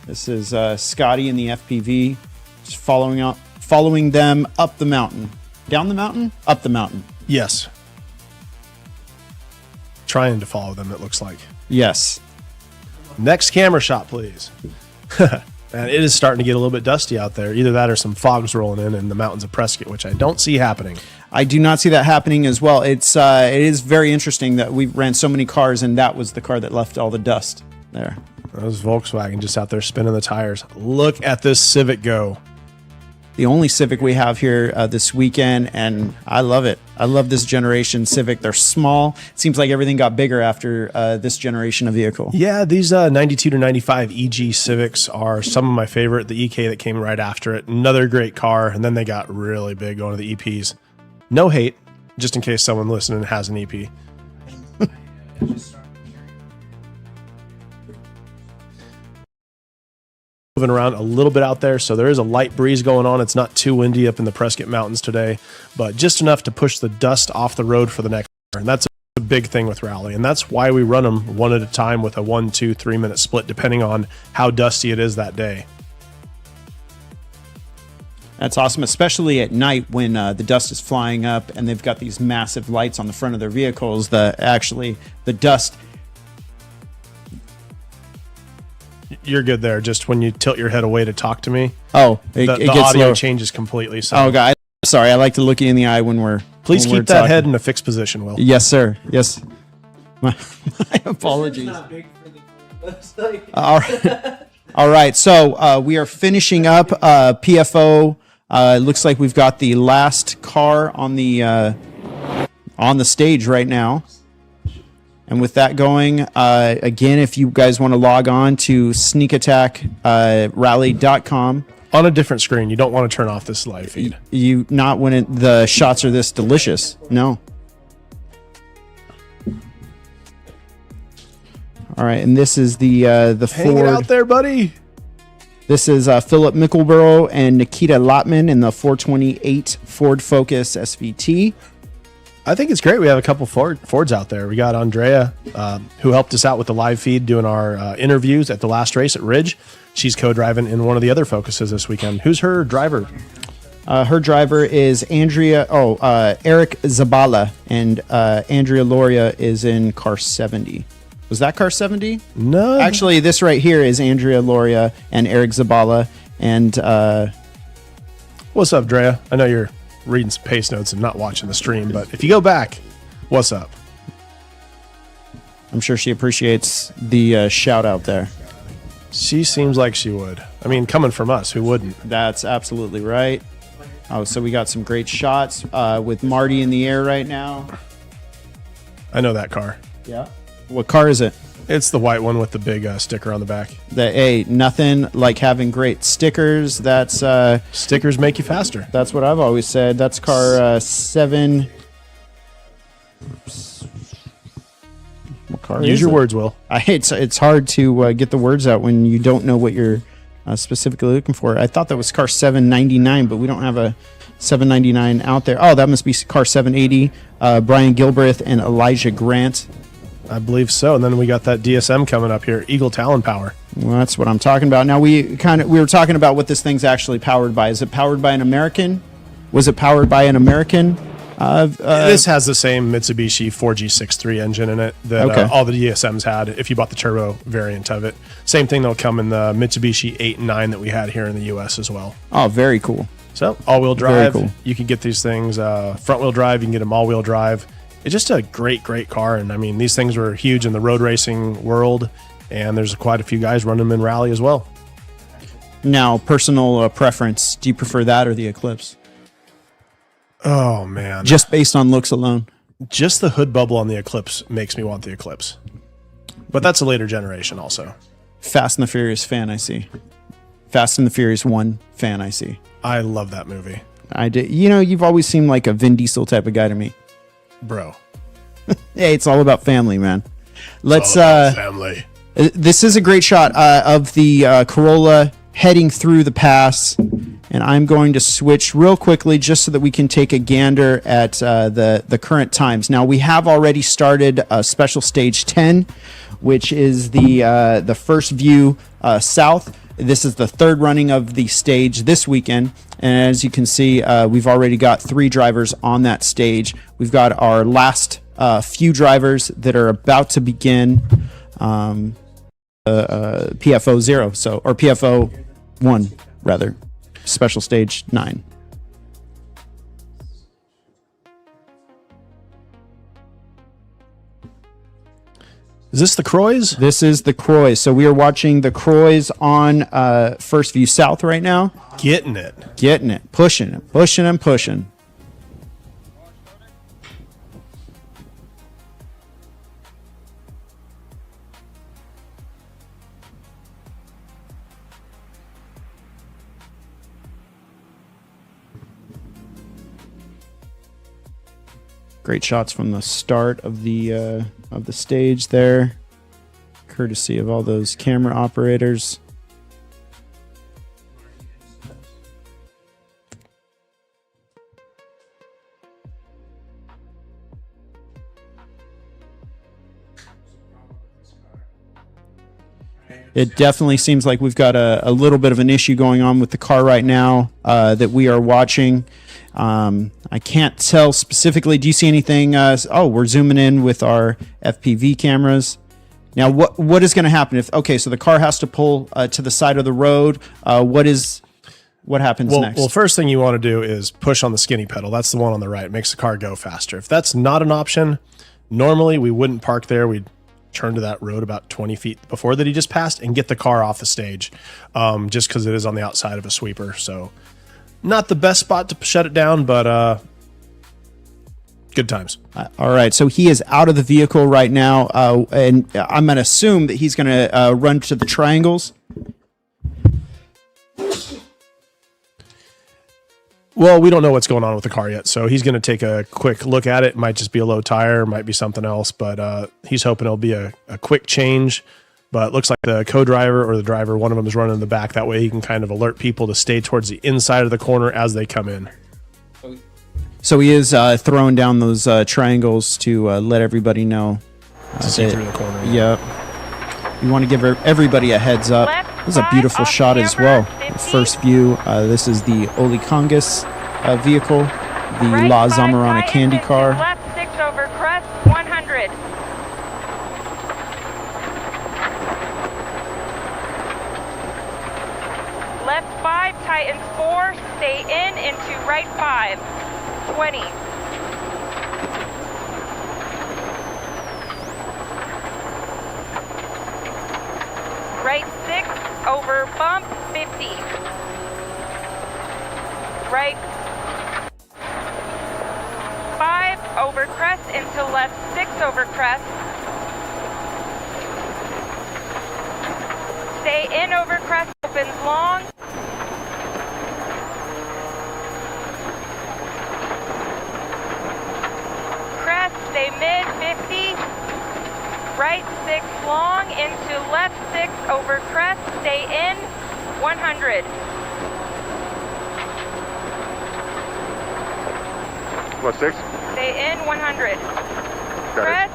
This is Scotty in the FPV, just following them up the mountain. Down the mountain? Up the mountain. Yes. Trying to follow them, it looks like. Yes. Next camera shot, please. And it is starting to get a little bit dusty out there. Either that or some fog's rolling in the mountains of Prescott, which I don't see happening. I do not see that happening as well. It is very interesting that we ran so many cars, and that was the car that left all the dust there. Those Volkswagen just out there spinning the tires. Look at this Civic go. the only Civic we have here this weekend, and I love it. I love this generation Civic. They're small. It seems like everything got bigger after this generation of vehicle. Yeah, these 92 to 95 EG Civics are some of my favorite. The EK that came right after it, another great car, and then they got really big going to the EPs. No hate, just in case someone listening has an EP. Moving around a little bit out there, so there is a light breeze going on. It's not too windy up in the Prescott Mountains today, but just enough to push the dust off the road for the next hour. And that's a big thing with Rally, and that's why we run them one at a time with a 1, 2, 3 minute split, depending on how dusty it is that day. That's awesome, especially at night when the dust is flying up and they've got these massive lights on the front of their vehicles. The dust. You're good there. Just when you tilt your head away to talk to me, Oh, the gets audio low. changes completely. So Oh, God. Sorry. I like to look you in the eye when we're. please when we're keep that talking. head in a fixed position, Will. Yes, sir. Yes. My apologies. All right. All right. So we are finishing up PFO. Looks like we've got the last car on the stage right now. And with that going, again, if you guys want to log on to sneakattackrally.com. On a different screen, you don't want to turn off this live feed. You not when the shots are this delicious. No. All right, and this is the Hang it out Ford. there, buddy. This is Philip Mickelborough and Nikita Lotman in the 428 Ford Focus SVT. I think it's great. We have a couple Fords out there. We got Andrea, who helped us out with the live feed doing our interviews at the last race at Ridge. She's co-driving in one of the other Focuses this weekend. Who's her driver? Her driver is Eric Zabala, and Andrea Loria is in car 70. Was that car 70? No. Actually, this right here is Andrea Loria and Eric Zabala. And What's up, Drea? I know you're reading some pace notes and not watching the stream, but if you go back, what's up? I'm sure she appreciates the shout out there. She seems like she would. I mean, coming from us, who wouldn't? That's absolutely right. Oh, so we got some great shots with Marty in the air right now. I know that car. Yeah. What car is it? It's the white one with the big sticker on the back. Nothing like having great stickers. That's Stickers make you faster. that's what I've always said. That's car 7. What car Use is your it? words, Will. It's hard to get the words out when you don't know what you're specifically looking for. I thought that was car 799, but we don't have a 799 out there. Oh, that must be car 780. Brian Gilbreth and Elijah Grant. I believe so. And then we got that DSM coming up here, Eagle Talon Power. Well, that's what I'm talking about. Now we were talking about what this thing's actually powered by. Is it powered by an American? Was it powered by an American? This has the same Mitsubishi 4G63 engine in it that Okay. all the DSMs had if you bought the turbo variant of it. Same thing that'll come in the Mitsubishi 8 and 9 that we had here in the US as well. Oh, very cool. So all-wheel drive, Very cool. you can get these things front-wheel drive, you can get them all-wheel drive. It's just a great car. And I mean, these things were huge in the road racing world, and there's quite a few guys running them in rally as well. Now, personal preference. Do you prefer that or the Eclipse? Oh, man. Just based on looks alone. Just the hood bubble on the Eclipse makes me want the Eclipse. But that's a later generation also. Fast and the Furious fan, I see. Fast and the Furious 1 fan, I see. I love that movie. I did. You know, you've always seemed like a Vin Diesel type of guy to me. Bro. Hey, it's all about family, man. Let's. Family. This is a great shot of the Corolla heading through the pass, and I'm going to switch real quickly just so that we can take a gander at the current times. Now we have already started special stage 10, which is the first view south. This is the third running of the stage this weekend. And as you can see, we've already got 3 drivers on that stage. We've got our last few drivers that are about to begin PFO 0, or PFO 1, rather. Special stage 9. Is this the Croys? This is the Croys. So we are watching the Croys on First View South right now. Getting it. Getting it. Pushing it. Pushing and pushing. Great shots from the start of the stage there, courtesy of all those camera operators. It definitely seems like we've got a little bit of an issue going on with the car right now that we are watching. I can't tell specifically. Do you see anything? Oh, we're zooming in with our FPV cameras. Now, what is going to happen if? Okay, so the car has to pull to the side of the road. What happens next? Well, first thing you want to do is push on the skinny pedal. That's the one on the right. It makes the car go faster. If that's not an option, normally we wouldn't park there. We'd turn to that road about 20 feet before that he just passed and get the car off the stage, just because it is on the outside of a sweeper. So not the best spot to shut it down, but good times. All right, so he is out of the vehicle right now, and I'm going to assume that he's going to run to the triangles. Well, we don't know what's going on with the car yet, so he's going to take a quick look at it. Might just be a low tire, might be something else, but he's hoping it'll be a quick change. But it looks like the co-driver or the driver, one of them is running in the back. That way he can kind of alert people to stay towards the inside of the corner as they come in. So he is throwing down those triangles to let everybody know. To see through the corner. Yep. You want to give everybody a heads up. This is a beautiful shot as well. First view. This is the Oli Congus vehicle, the La Zamarana candy car. Left 6 over crest, 100. Left 5, tightens 4, stay in into right 5, 20. Right 6, over bump, 50. Right 5, over crest into left 6 over crest. Stay in over crest, opens long. Crest, stay mid, 50. Right 6 long into left 6 over crest, stay in, 100. What, 6? Stay in, 100. Got it. Crest.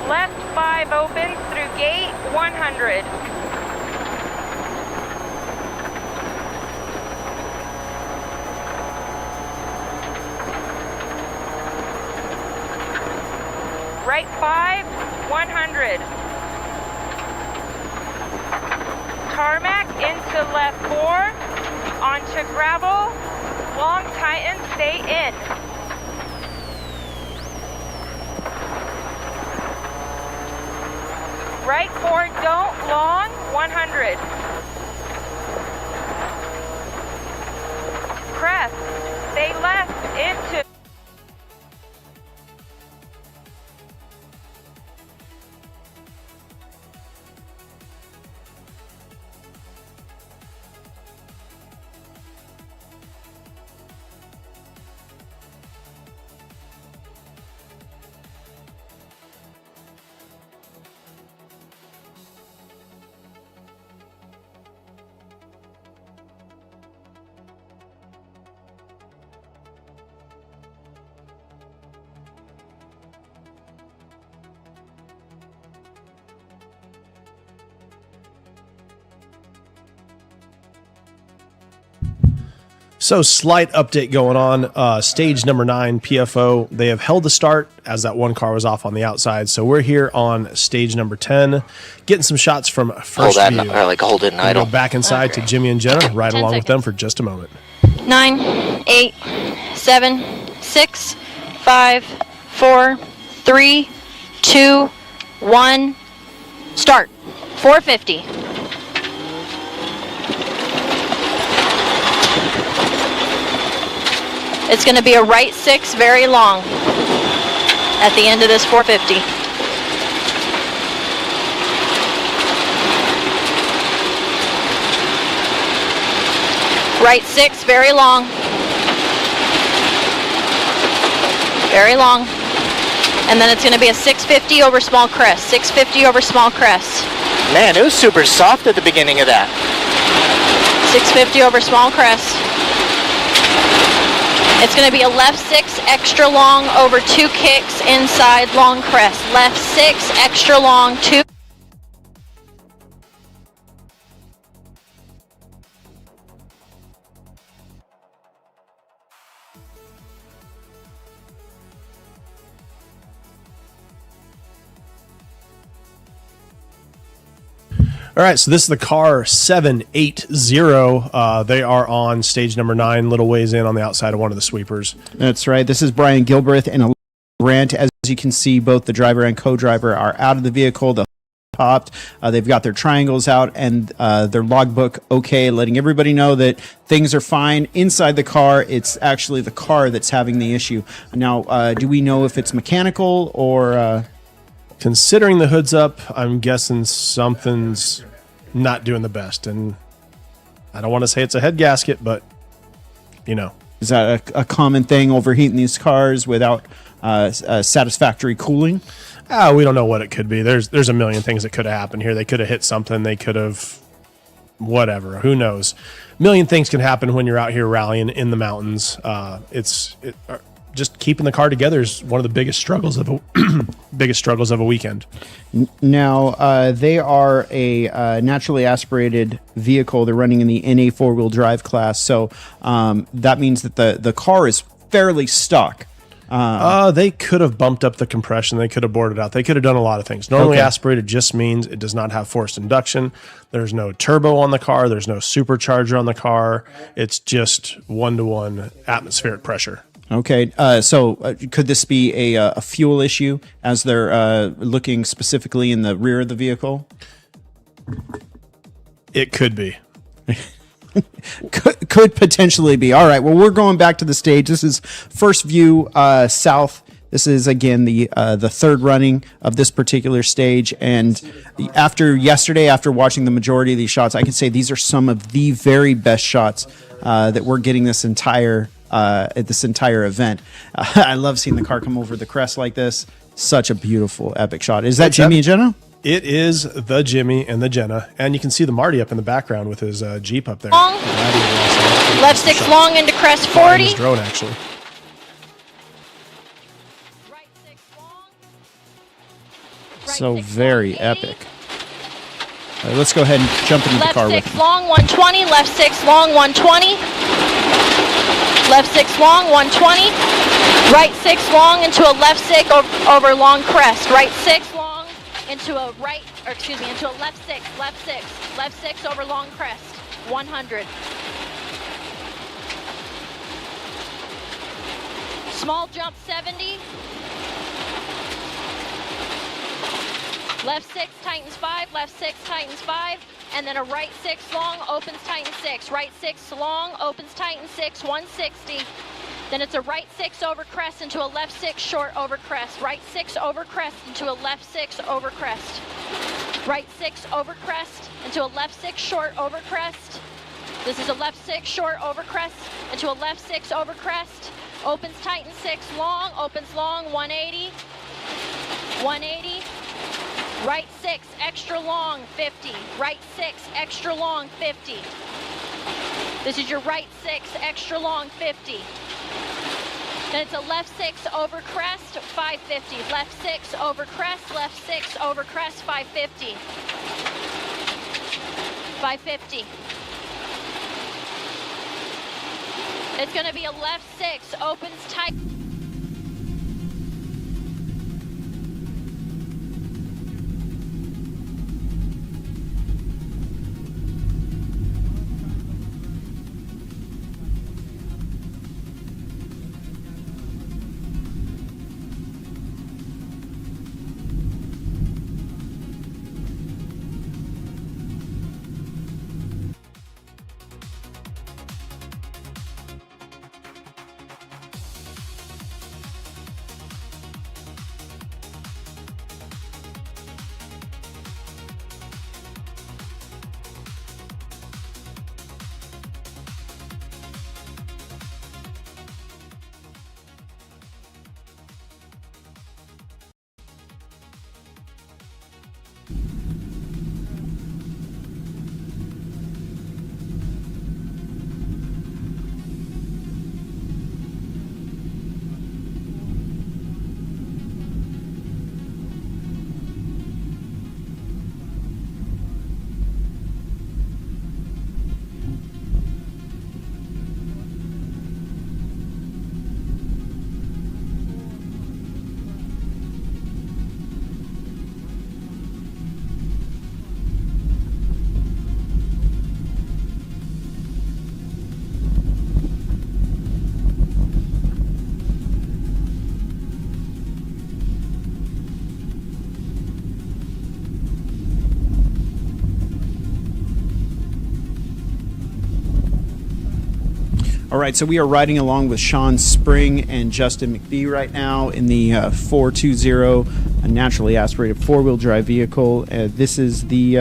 Left 5 opens through gate, 100. Right 5, 100. Tarmac into left 4, onto gravel, long tighten, stay in. Right 4, don't, long, 100. Crest, stay left, into. So slight update going on. Stage number 9, PFO. They have held the start as that one car was off on the outside. So we're here on stage number 10, getting some shots from first view. Hold it and We'll idle. go back inside to Jimmy and Jenna, ride along with them for just a moment. 9, 8, 7, 6, 5, 4, 3, 2, 1. Start. 450. It's going to be a right 6, very long, at the end of this 450. Right 6, very long. Very long. And then it's going to be a 650 over small crest. 650 over small crest. Man, it was super soft at the beginning of that. 650 over small crest. It's going to be a left 6 extra long over 2 kicks inside long crest. Left 6 extra long 2. All right, so this is the car 780. They are on stage number 9, little ways in on the outside of one of the sweepers. That's right. This is Brian Gilbreth and Grant. As you can see, both the driver and co-driver are out of the vehicle. The popped. They've got their triangles out and their logbook okay, letting everybody know that things are fine. Inside the car, it's actually the car that's having the issue. Now, do we know if it's mechanical or... Considering the hood's up, I'm guessing something's not doing the best. And I don't want to say it's a head gasket, but, you know. Is that a common thing, overheating these cars without satisfactory cooling? We don't know what it could be. There's a million things that could have happened here. They could have hit something. They could have whatever. Who knows? A million things can happen when you're out here rallying in the mountains. Just keeping the car together is one of the biggest struggles of a weekend. Now, they are a naturally aspirated vehicle. They're running in the NA four-wheel drive class, so that means that the car is fairly stuck. They could have bumped up the compression. They could have bored it out. They could have done a lot of things. Normally, Okay. aspirated just means it does not have forced induction. There's no turbo on the car. There's no supercharger on the car. It's just one-to-one atmospheric pressure. Okay, so could this be a fuel issue as they're looking specifically in the rear of the vehicle? It could be. Could potentially be. All right, well, we're going back to the stage. This is first view south. This is, again, the third running of this particular stage. And after yesterday, after watching the majority of these shots, I can say these are some of the very best shots that we're getting this entire event. I love seeing the car come over the crest like this. Such a beautiful, epic shot. Is that Jimmy and Jenna? It is the Jimmy and the Jenna. And you can see the Marty up in the background with his Jeep up there. Long. Left 6 long into crest 40. His drone, actually. Right 6 long. Right So 6 very long, epic. All right, let's go ahead and jump into the Left car with 6 me. long 120. Left 6 long 120. Left 6 long 120. Right 6 long into a left 6 over long crest. Right 6 long into a into a left 6. Left 6. Left 6 over long crest. 100. Small jump 70. Left 6 tightens 5, left 6 tightens 5, and then a right 6 long opens tightens 6. Right 6 long opens tightens 6, 160. Then it's a right 6 over crest into a left 6 short over crest. Right 6 over crest into a left 6 over crest. Right 6 over crest into a left 6 short over crest. This is a left 6 short over crest into a left 6 over crest. Opens tightens 6 long, opens long 180. 180. Right 6 extra long 50. Right 6 extra long 50. This is your right 6 extra long 50. Then it's a left 6 over crest 550. Left 6 over crest, left 6 over crest 550. 550. It's going to be a left 6 opens tight. All right, so we are riding along with Sean Spring and Justin McBee right now in the 420, a naturally aspirated four-wheel drive vehicle. This is the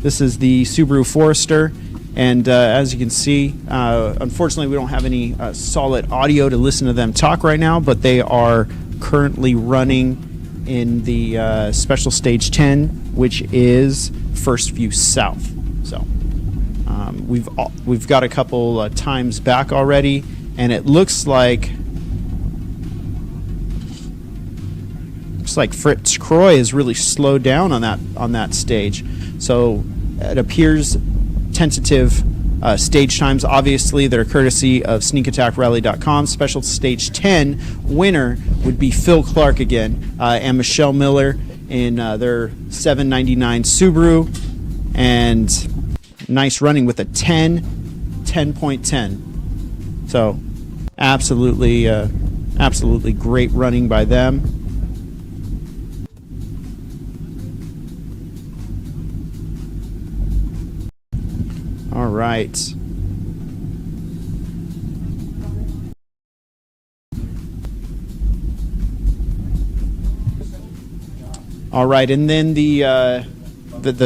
Subaru Forester, and as you can see, unfortunately, we don't have any solid audio to listen to them talk right now, but they are currently running in the Special Stage 10, which is First View South. So. We've got a couple times back already, and it looks like Fritz Croy has really slowed down on that stage. So it appears tentative stage times, obviously, that are courtesy of SneakAttackRally.com. Special Stage 10 winner would be Phil Clark again, and Michelle Miller in their 799 Subaru, and nice running with a 10.10. So absolutely great running by them. All right. All right, and then the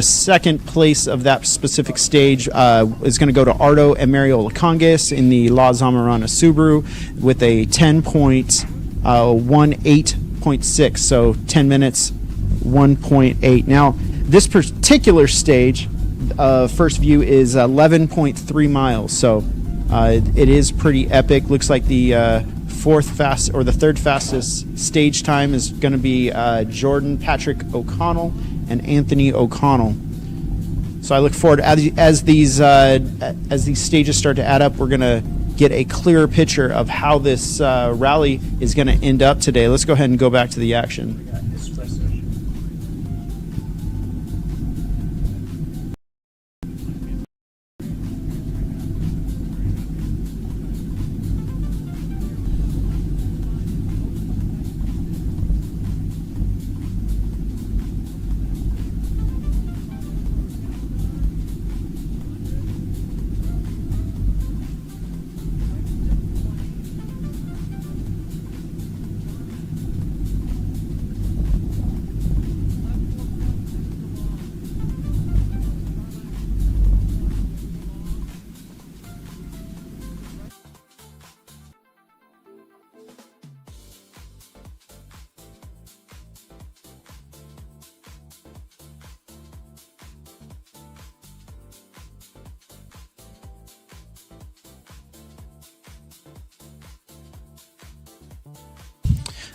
second place of that specific stage is going to go to Ardo and Mariola Congas in the La Zamarana Subaru with a 10.18.6, so 10 minutes, 1.8. Now, this particular stage, First View, is 11.3 miles, so it is pretty epic. Looks like the third fastest stage time is going to be Jordan Patrick O'Connell and Anthony O'Connell. So I look forward as these stages start to add up. We're gonna get a clearer picture of how this rally is gonna end up today. Let's go ahead and go back to the action.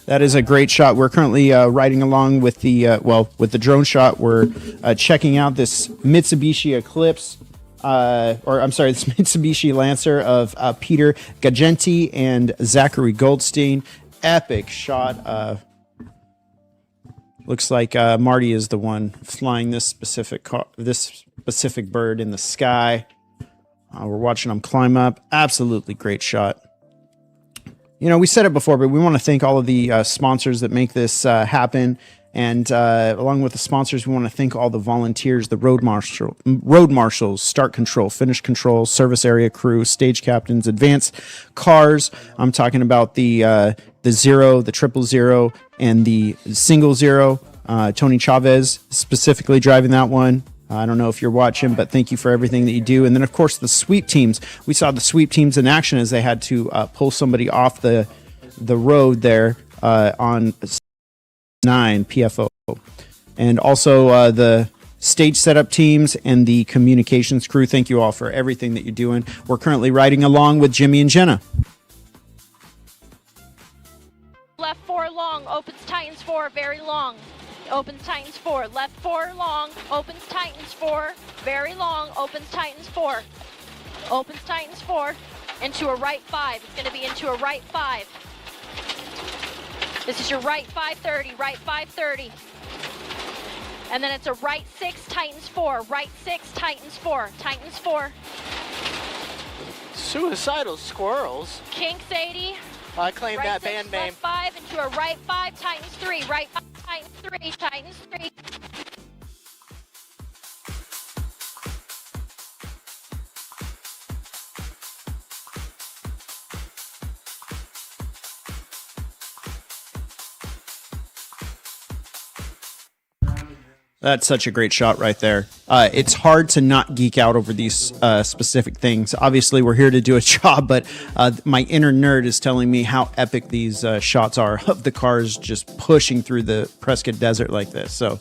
That is a great shot. We're currently riding along with the drone shot. We're checking out this Mitsubishi Eclipse, this Mitsubishi Lancer of Peter Gagenti and Zachary Goldstein. Epic shot. Looks like Marty is the one flying this specific bird in the sky. We're watching him climb up. Absolutely great shot. You know, we said it before, but we want to thank all of the sponsors that make this happen. And along with the sponsors, we want to thank all the volunteers, the road marshals, start control, finish control, service area crew, stage captains, advanced cars. I'm talking about the 0, the 000, and the 0. Tony Chavez specifically driving that one. I don't know if you're watching, but thank you for everything that you do. And then, of course, the sweep teams. We saw the sweep teams in action as they had to pull somebody off the road there on 9 PFO. and also the stage setup teams and the communications crew. Thank you all for everything that you're doing. We're currently riding along with Jimmy and Jenna. Left 4 long, opens tightens 4, very long. Opens tightens 4, left 4 long, opens tightens 4, very long, opens tightens 4. Opens tightens 4, into a right 5. It's going to be into a right 5. This is your right 530, right 530. And then it's a right 6, tightens 4, right 6, tightens 4, tightens 4. Suicidal squirrels. Kinks 80. I claim Right that 6, band name. left 5 into a right 5, tightens 3, right 5, tightens 3, tightens 3. That's such a great shot right there. It's hard to not geek out over these specific things. Obviously, we're here to do a job, but my inner nerd is telling me how epic these shots are of the cars just pushing through the Prescott Desert like this. So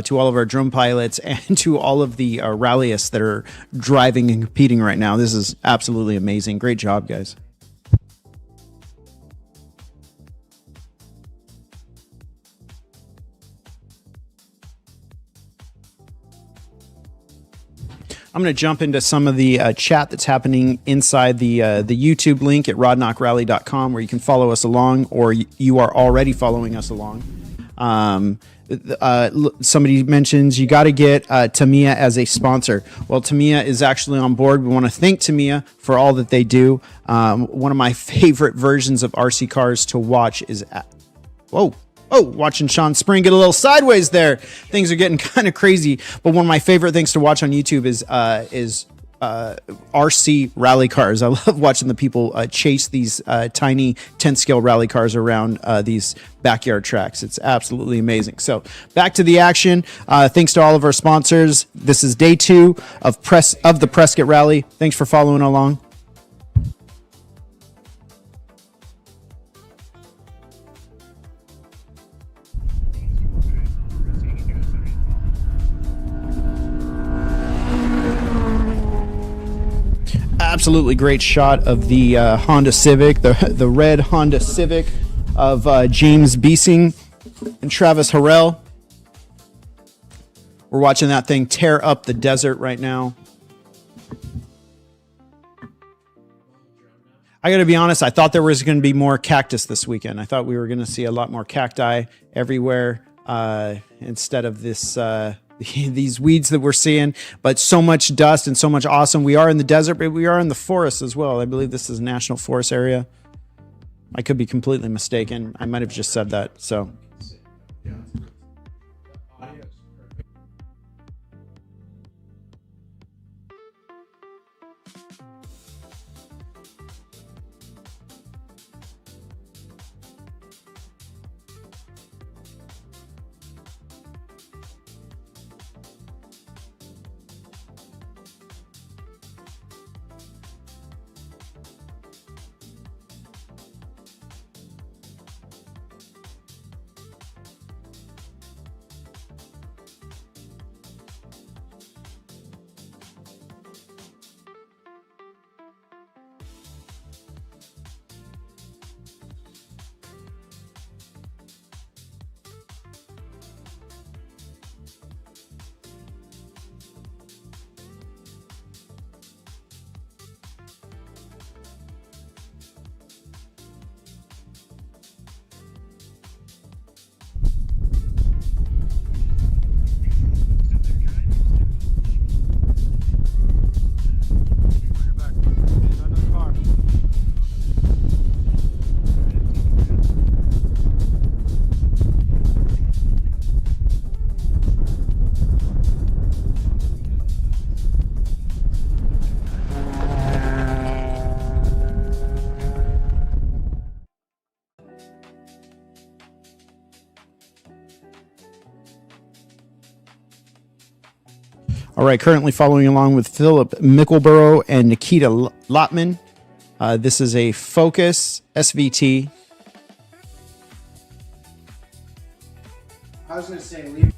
to all of our drone pilots and to all of the rallyists that are driving and competing right now, this is absolutely amazing. Great job, guys. I'm going to jump into some of the chat that's happening inside the YouTube link at rodknockrally.com, where you can follow us along, or you are already following us along. Somebody mentions you got to get Tamiya as a sponsor. Well, Tamiya is actually on board. We want to thank Tamiya for all that they do. One of my favorite versions of RC cars to watch is watching Sean Spring get a little sideways there. Things are getting kind of crazy. But one of my favorite things to watch on YouTube is RC rally cars. I love watching the people chase these tiny 10 scale rally cars around these backyard tracks. It's absolutely amazing. So back to the action. Thanks to all of our sponsors. This is day 2 of the Prescott Rally. Thanks for following along. Absolutely great shot of the Honda Civic, the red Honda Civic of James Beesing and Travis Harrell. We're watching that thing tear up the desert right now. I got to be honest, I thought there was going to be more cactus this weekend. I thought we were going to see a lot more cacti everywhere instead of this these weeds that we're seeing, but so much dust and so much awesome. We are in the desert, but we are in the forest as well. I believe this is a national forest area. I could be completely mistaken. I might have just said that. So all right, currently following along with Philip Mickleborough and Nikita Lotman. This is a Focus SVT. I was going to say, leave.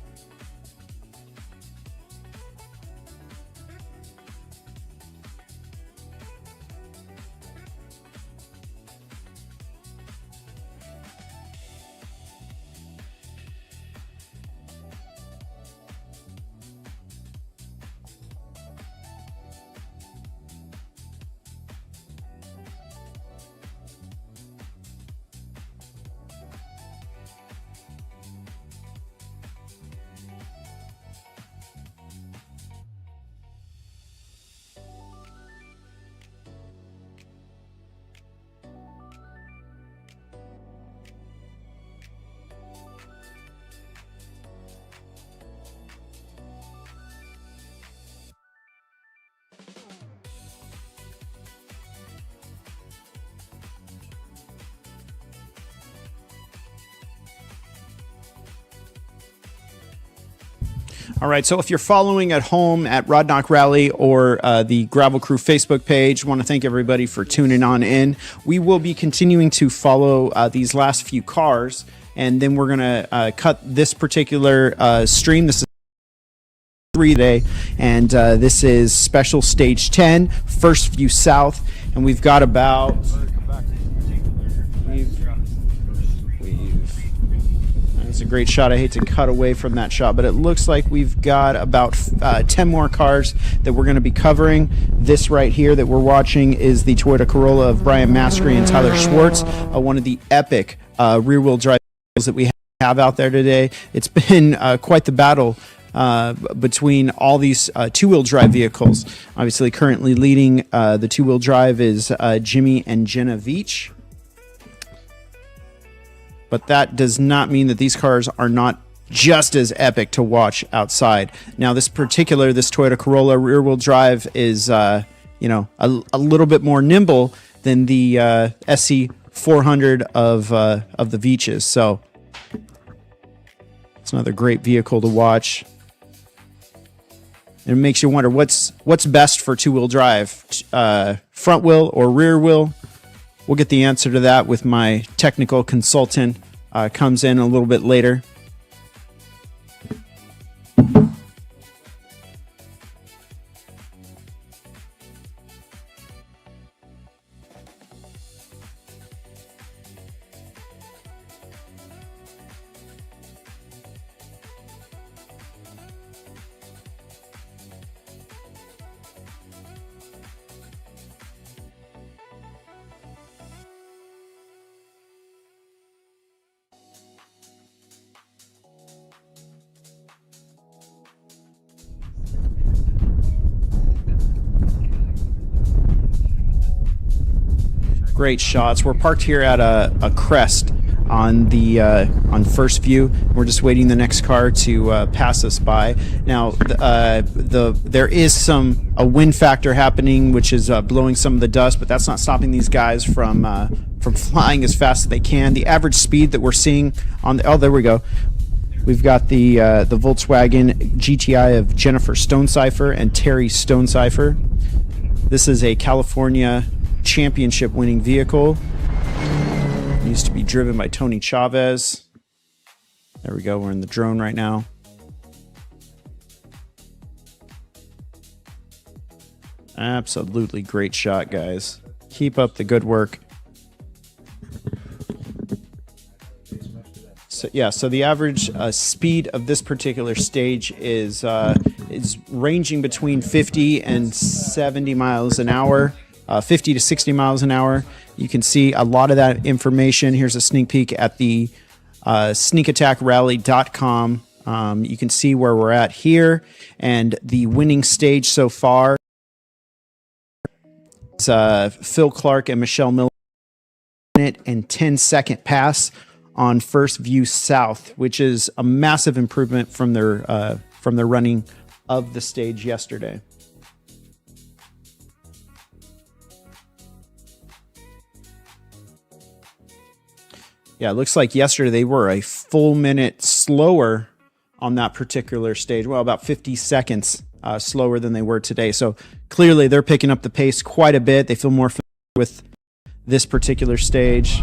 All right, so if you're following at home at Rod Knock Rally or the Gravel Crew Facebook page, want to thank everybody for tuning on in. We will be continuing to follow these last few cars, and then we're going to cut this particular stream. This is 3 today, and this is special stage 10, first view south, and we've got about... It's a great shot. I hate to cut away from that shot, but it looks like we've got about 10 more cars that we're going to be covering. This right here that we're watching is the Toyota Corolla of Brian Maskery and Tyler Schwartz, one of the epic rear-wheel drive vehicles that we have out there today. It's been quite the battle between all these two-wheel drive vehicles. Obviously, currently leading the two-wheel drive is Jimmy and Jenna Veach. But that does not mean that these cars are not just as epic to watch outside. Now, this Toyota Corolla rear-wheel drive is, a little bit more nimble than the SC400 of the Veaches. So it's another great vehicle to watch. And it makes you wonder what's best for two-wheel drive, front wheel or rear wheel. We'll get the answer to that with my technical consultant. Comes in a little bit later. Great shots. We're parked here at a crest on the first view. We're just waiting the next car to pass us by. Now, there is a wind factor happening, which is blowing some of the dust, but that's not stopping these guys from flying as fast as they can. The average speed that we're seeing on the there we go. We've got the Volkswagen GTI of Jennifer Stonecipher and Terry Stonecipher. This is a California championship winning vehicle. It used to be driven by Tony Chavez. There we go. We're in the drone right now. Absolutely great shot, guys. Keep up the good work. So the average speed of this particular stage is ranging between 50 and 70 miles an hour. 50 to 60 miles an hour. You can see a lot of that information. Here's a sneak peek at the sneakattackrally.com. You can see where we're at here, and the winning stage so far is Phil Clark and Michelle Miller, minute and 10-second pass on first view south, which is a massive improvement from their running of the stage yesterday. Yeah, it looks like yesterday they were a full minute slower on that particular stage. Well, about 50 seconds slower than they were today. So clearly they're picking up the pace quite a bit. They feel more familiar with this particular stage.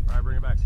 All right, bring it back.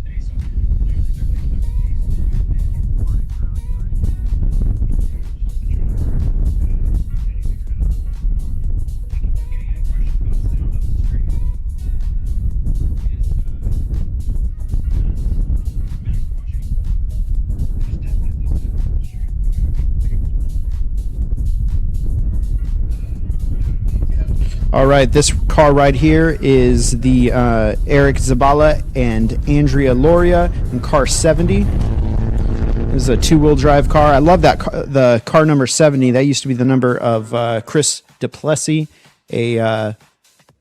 All right, this car right here is the Eric Zabala and Andrea Loria in car 70. This is a two-wheel drive car. I love that the car number 70. That used to be the number of Chris Duplessis, a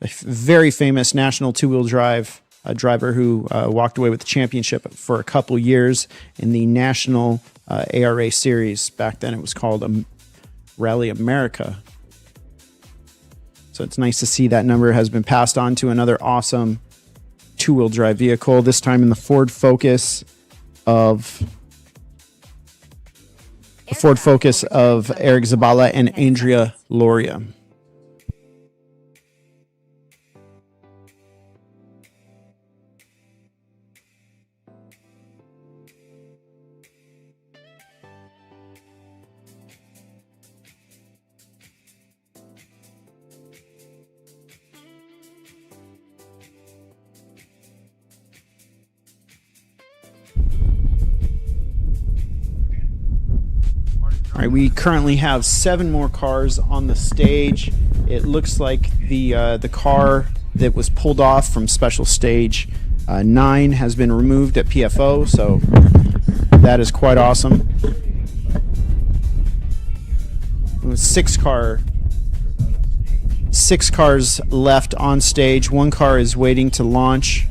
very famous national two-wheel drive driver who walked away with the championship for a couple years in the national ARA series. Back then it was called Rally America. So it's nice to see that number has been passed on to another awesome two-wheel drive vehicle, this time in the Ford Focus of the Ford Focus of Eric Zabala and Andrea Loria. All right, we currently have 7 more cars on the stage. It looks like the car that was pulled off from special stage 9 has been removed at PFO, so that is quite awesome. It was 6 cars left on stage. 1 car is waiting to launch.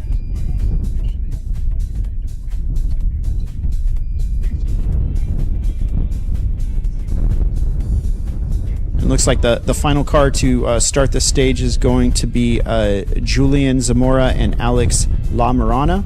It looks like the final car to start the stage is going to be Julian Zamora and Alex La Marana.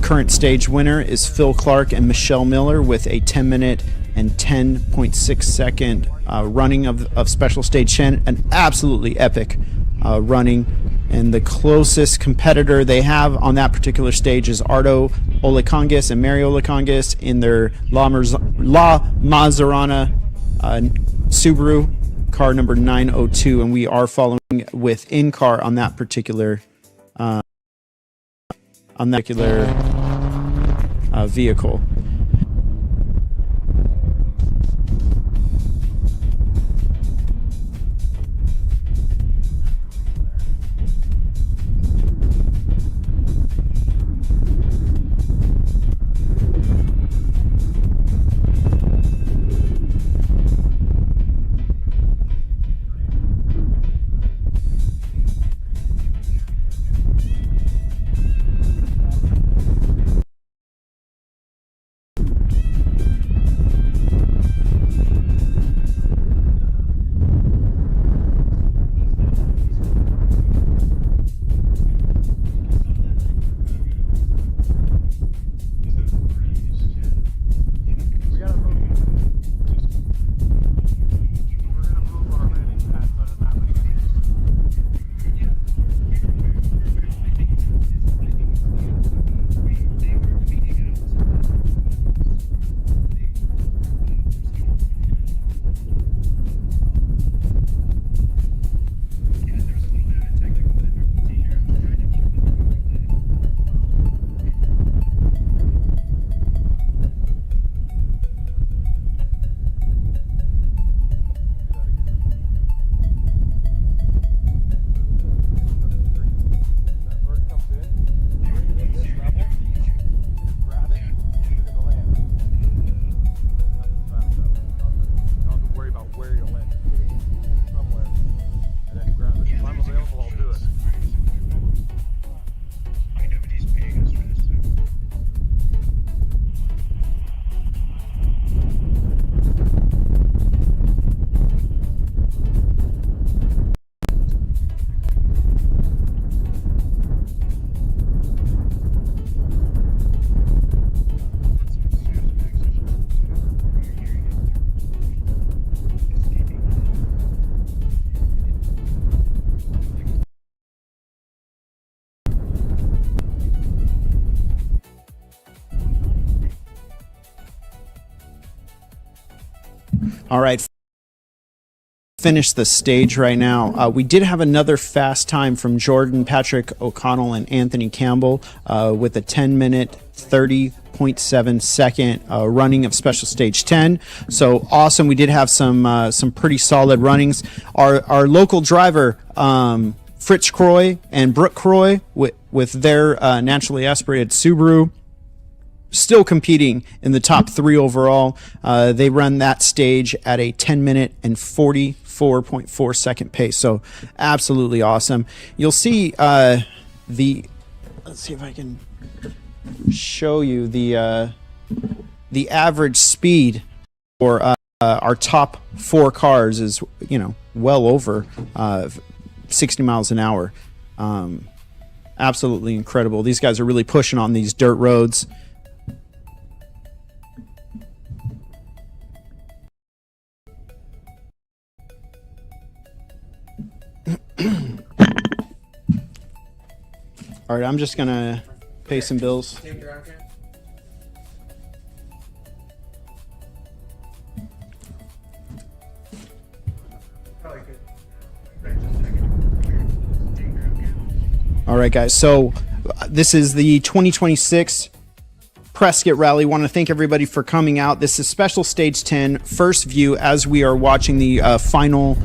Current stage winner is Phil Clark and Michelle Miller with a 10 minute and 10.6 second running of special stage 10. An absolutely epic running. And the closest competitor they have on that particular stage is Ardo Olekangis and Mary Olekangis in their La Mazzarana Subaru car number 902, and we are following with in-car on that particular vehicle. All right, finish the stage right now. We did have another fast time from Jordan, Patrick O'Connell, and Anthony Campbell with a 10 minute 30.7 second running of special stage 10. So awesome. We did have some pretty solid runnings. Our local driver, Fritz Croy and Brooke Croy with their naturally aspirated Subaru, still competing in the top 3 overall. They run that stage at a 10 minute and 44.4 second pace. So absolutely awesome. You'll see let's see if I can show you the average speed for our top 4 cars is, well over 60 miles an hour. Absolutely incredible. These guys are really pushing on these dirt roads. All right, I'm just going to pay some bills. All right, guys. So this is the 2026 Prescott Rally. Want to thank everybody for coming out. This is special stage 10, first view, as we are watching the final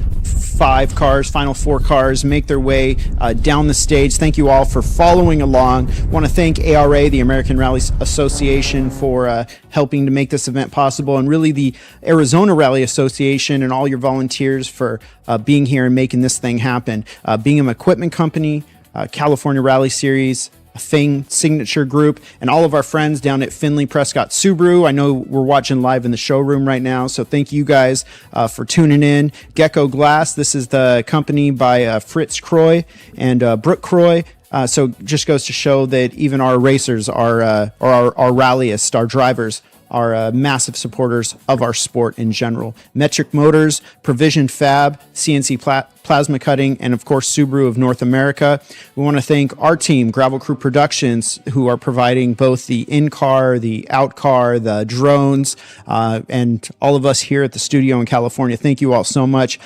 four cars make their way down the stage. Thank you all for following along. Want to thank ARA, the American Rally Association, for helping to make this event possible, and really the Arizona Rally Association and all your volunteers for being here and making this thing happen. Bingham Equipment Company, California Rally Series, Fang Signature Group, and all of our friends down at Finley Prescott Subaru. I know we're watching live in the showroom right now, so thank you guys for tuning in. Gecko Glass, this is the company by Fritz Croy and Brooke Croy. So just goes to show that even our racers are, or our rallyists, our drivers, are massive supporters of our sport in general. Metric Motors, Provision Fab, CNC Plasma Cutting, and of course Subaru of North America. We want to thank our team, Gravel Crew Productions, who are providing both the in-car, the out-car, the drones, and all of us here at the studio in California. Thank you all so much.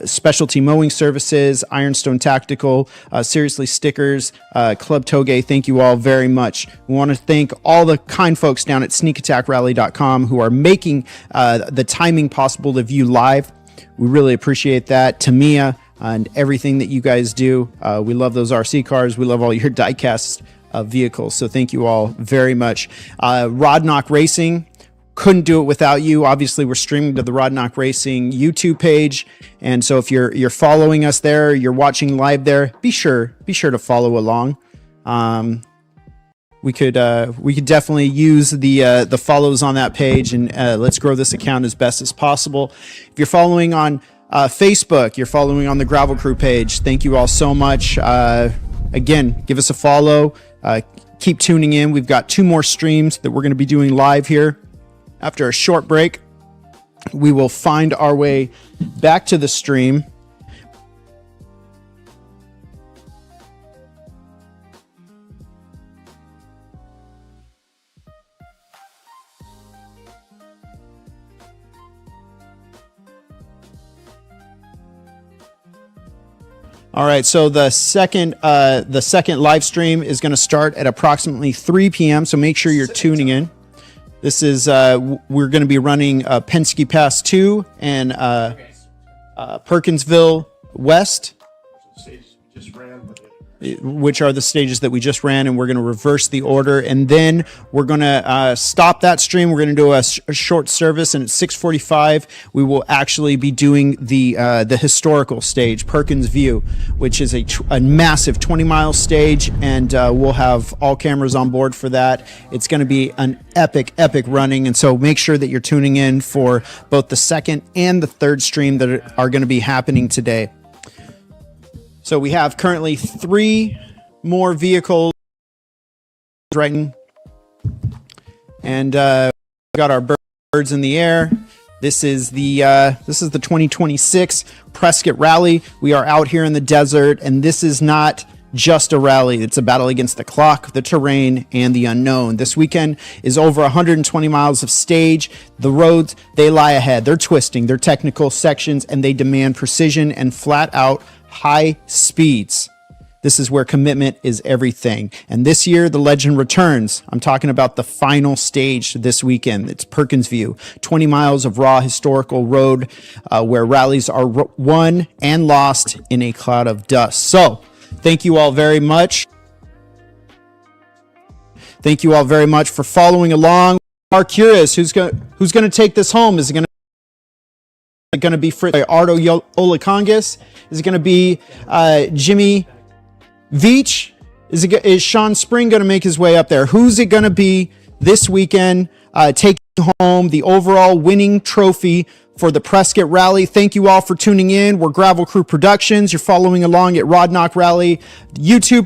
Specialty Mowing Services, Ironstone Tactical, Seriously Stickers, Club Toge, thank you all very much. We want to thank all the kind folks down at SneakAttackRally.com who are making the timing possible to view live. We really appreciate that. Tamiya and everything that you guys do. We love those RC cars. We love all your diecast vehicles. So thank you all very much. Rod Knock Racing, couldn't do it without you. Obviously, we're streaming to the Rod Knock Racing YouTube page, and so if you're following us there, you're watching live there, be sure to follow along. We could definitely use the follows on that page, and let's grow this account as best as possible. If you're following on Facebook, you're following on the Gravel Crew page, thank you all so much. Again, give us a follow. Keep tuning in. We've got 2 more streams that we're going to be doing live here. After a short break, we will find our way back to the stream. All right, so the second live stream is going to start at approximately 3 p.m. So make sure you're tuning in. This is we're going to be running Penske Pass 2 and Perkinsville West, which are the stages that we just ran, and we're going to reverse the order, and then we're going to stop that stream. We're going to do a short service, and at 6:45 we will actually be doing the historical stage, Perkins View, which is a massive 20-mile stage, and we'll have all cameras on board for that. It's going to be an epic running, and so make sure that you're tuning in for both the second and the third stream that are going to be happening today. So we have currently 3 more vehicles right now, and we got our birds in the air. This is the 2026 Prescott Rally. We are out here in the desert, and this is not just a rally. It's a battle against the clock, the terrain, and the unknown. This weekend is over 120 miles of stage. The roads, they lie ahead. They're twisting, they're technical sections, and they demand precision and flat out high speeds. This is where commitment is everything. And this year, the legend returns. I'm talking about the final stage this weekend. It's Perkins View, 20 miles of raw historical road where rallies are won and lost in a cloud of dust. So, thank you all very much. Thank you all very much for following along. Are curious who's going to take this home? Is it going to be Fritz Ardo Olacongas? Is it going to be Jimmy Veach? Is Sean Spring going to make his way up there? Who's it going to be this weekend taking home the overall winning trophy for the Prescott Rally? Thank you all for tuning in. We're Gravel Crew Productions. You're following along at Rod Knock Rally YouTube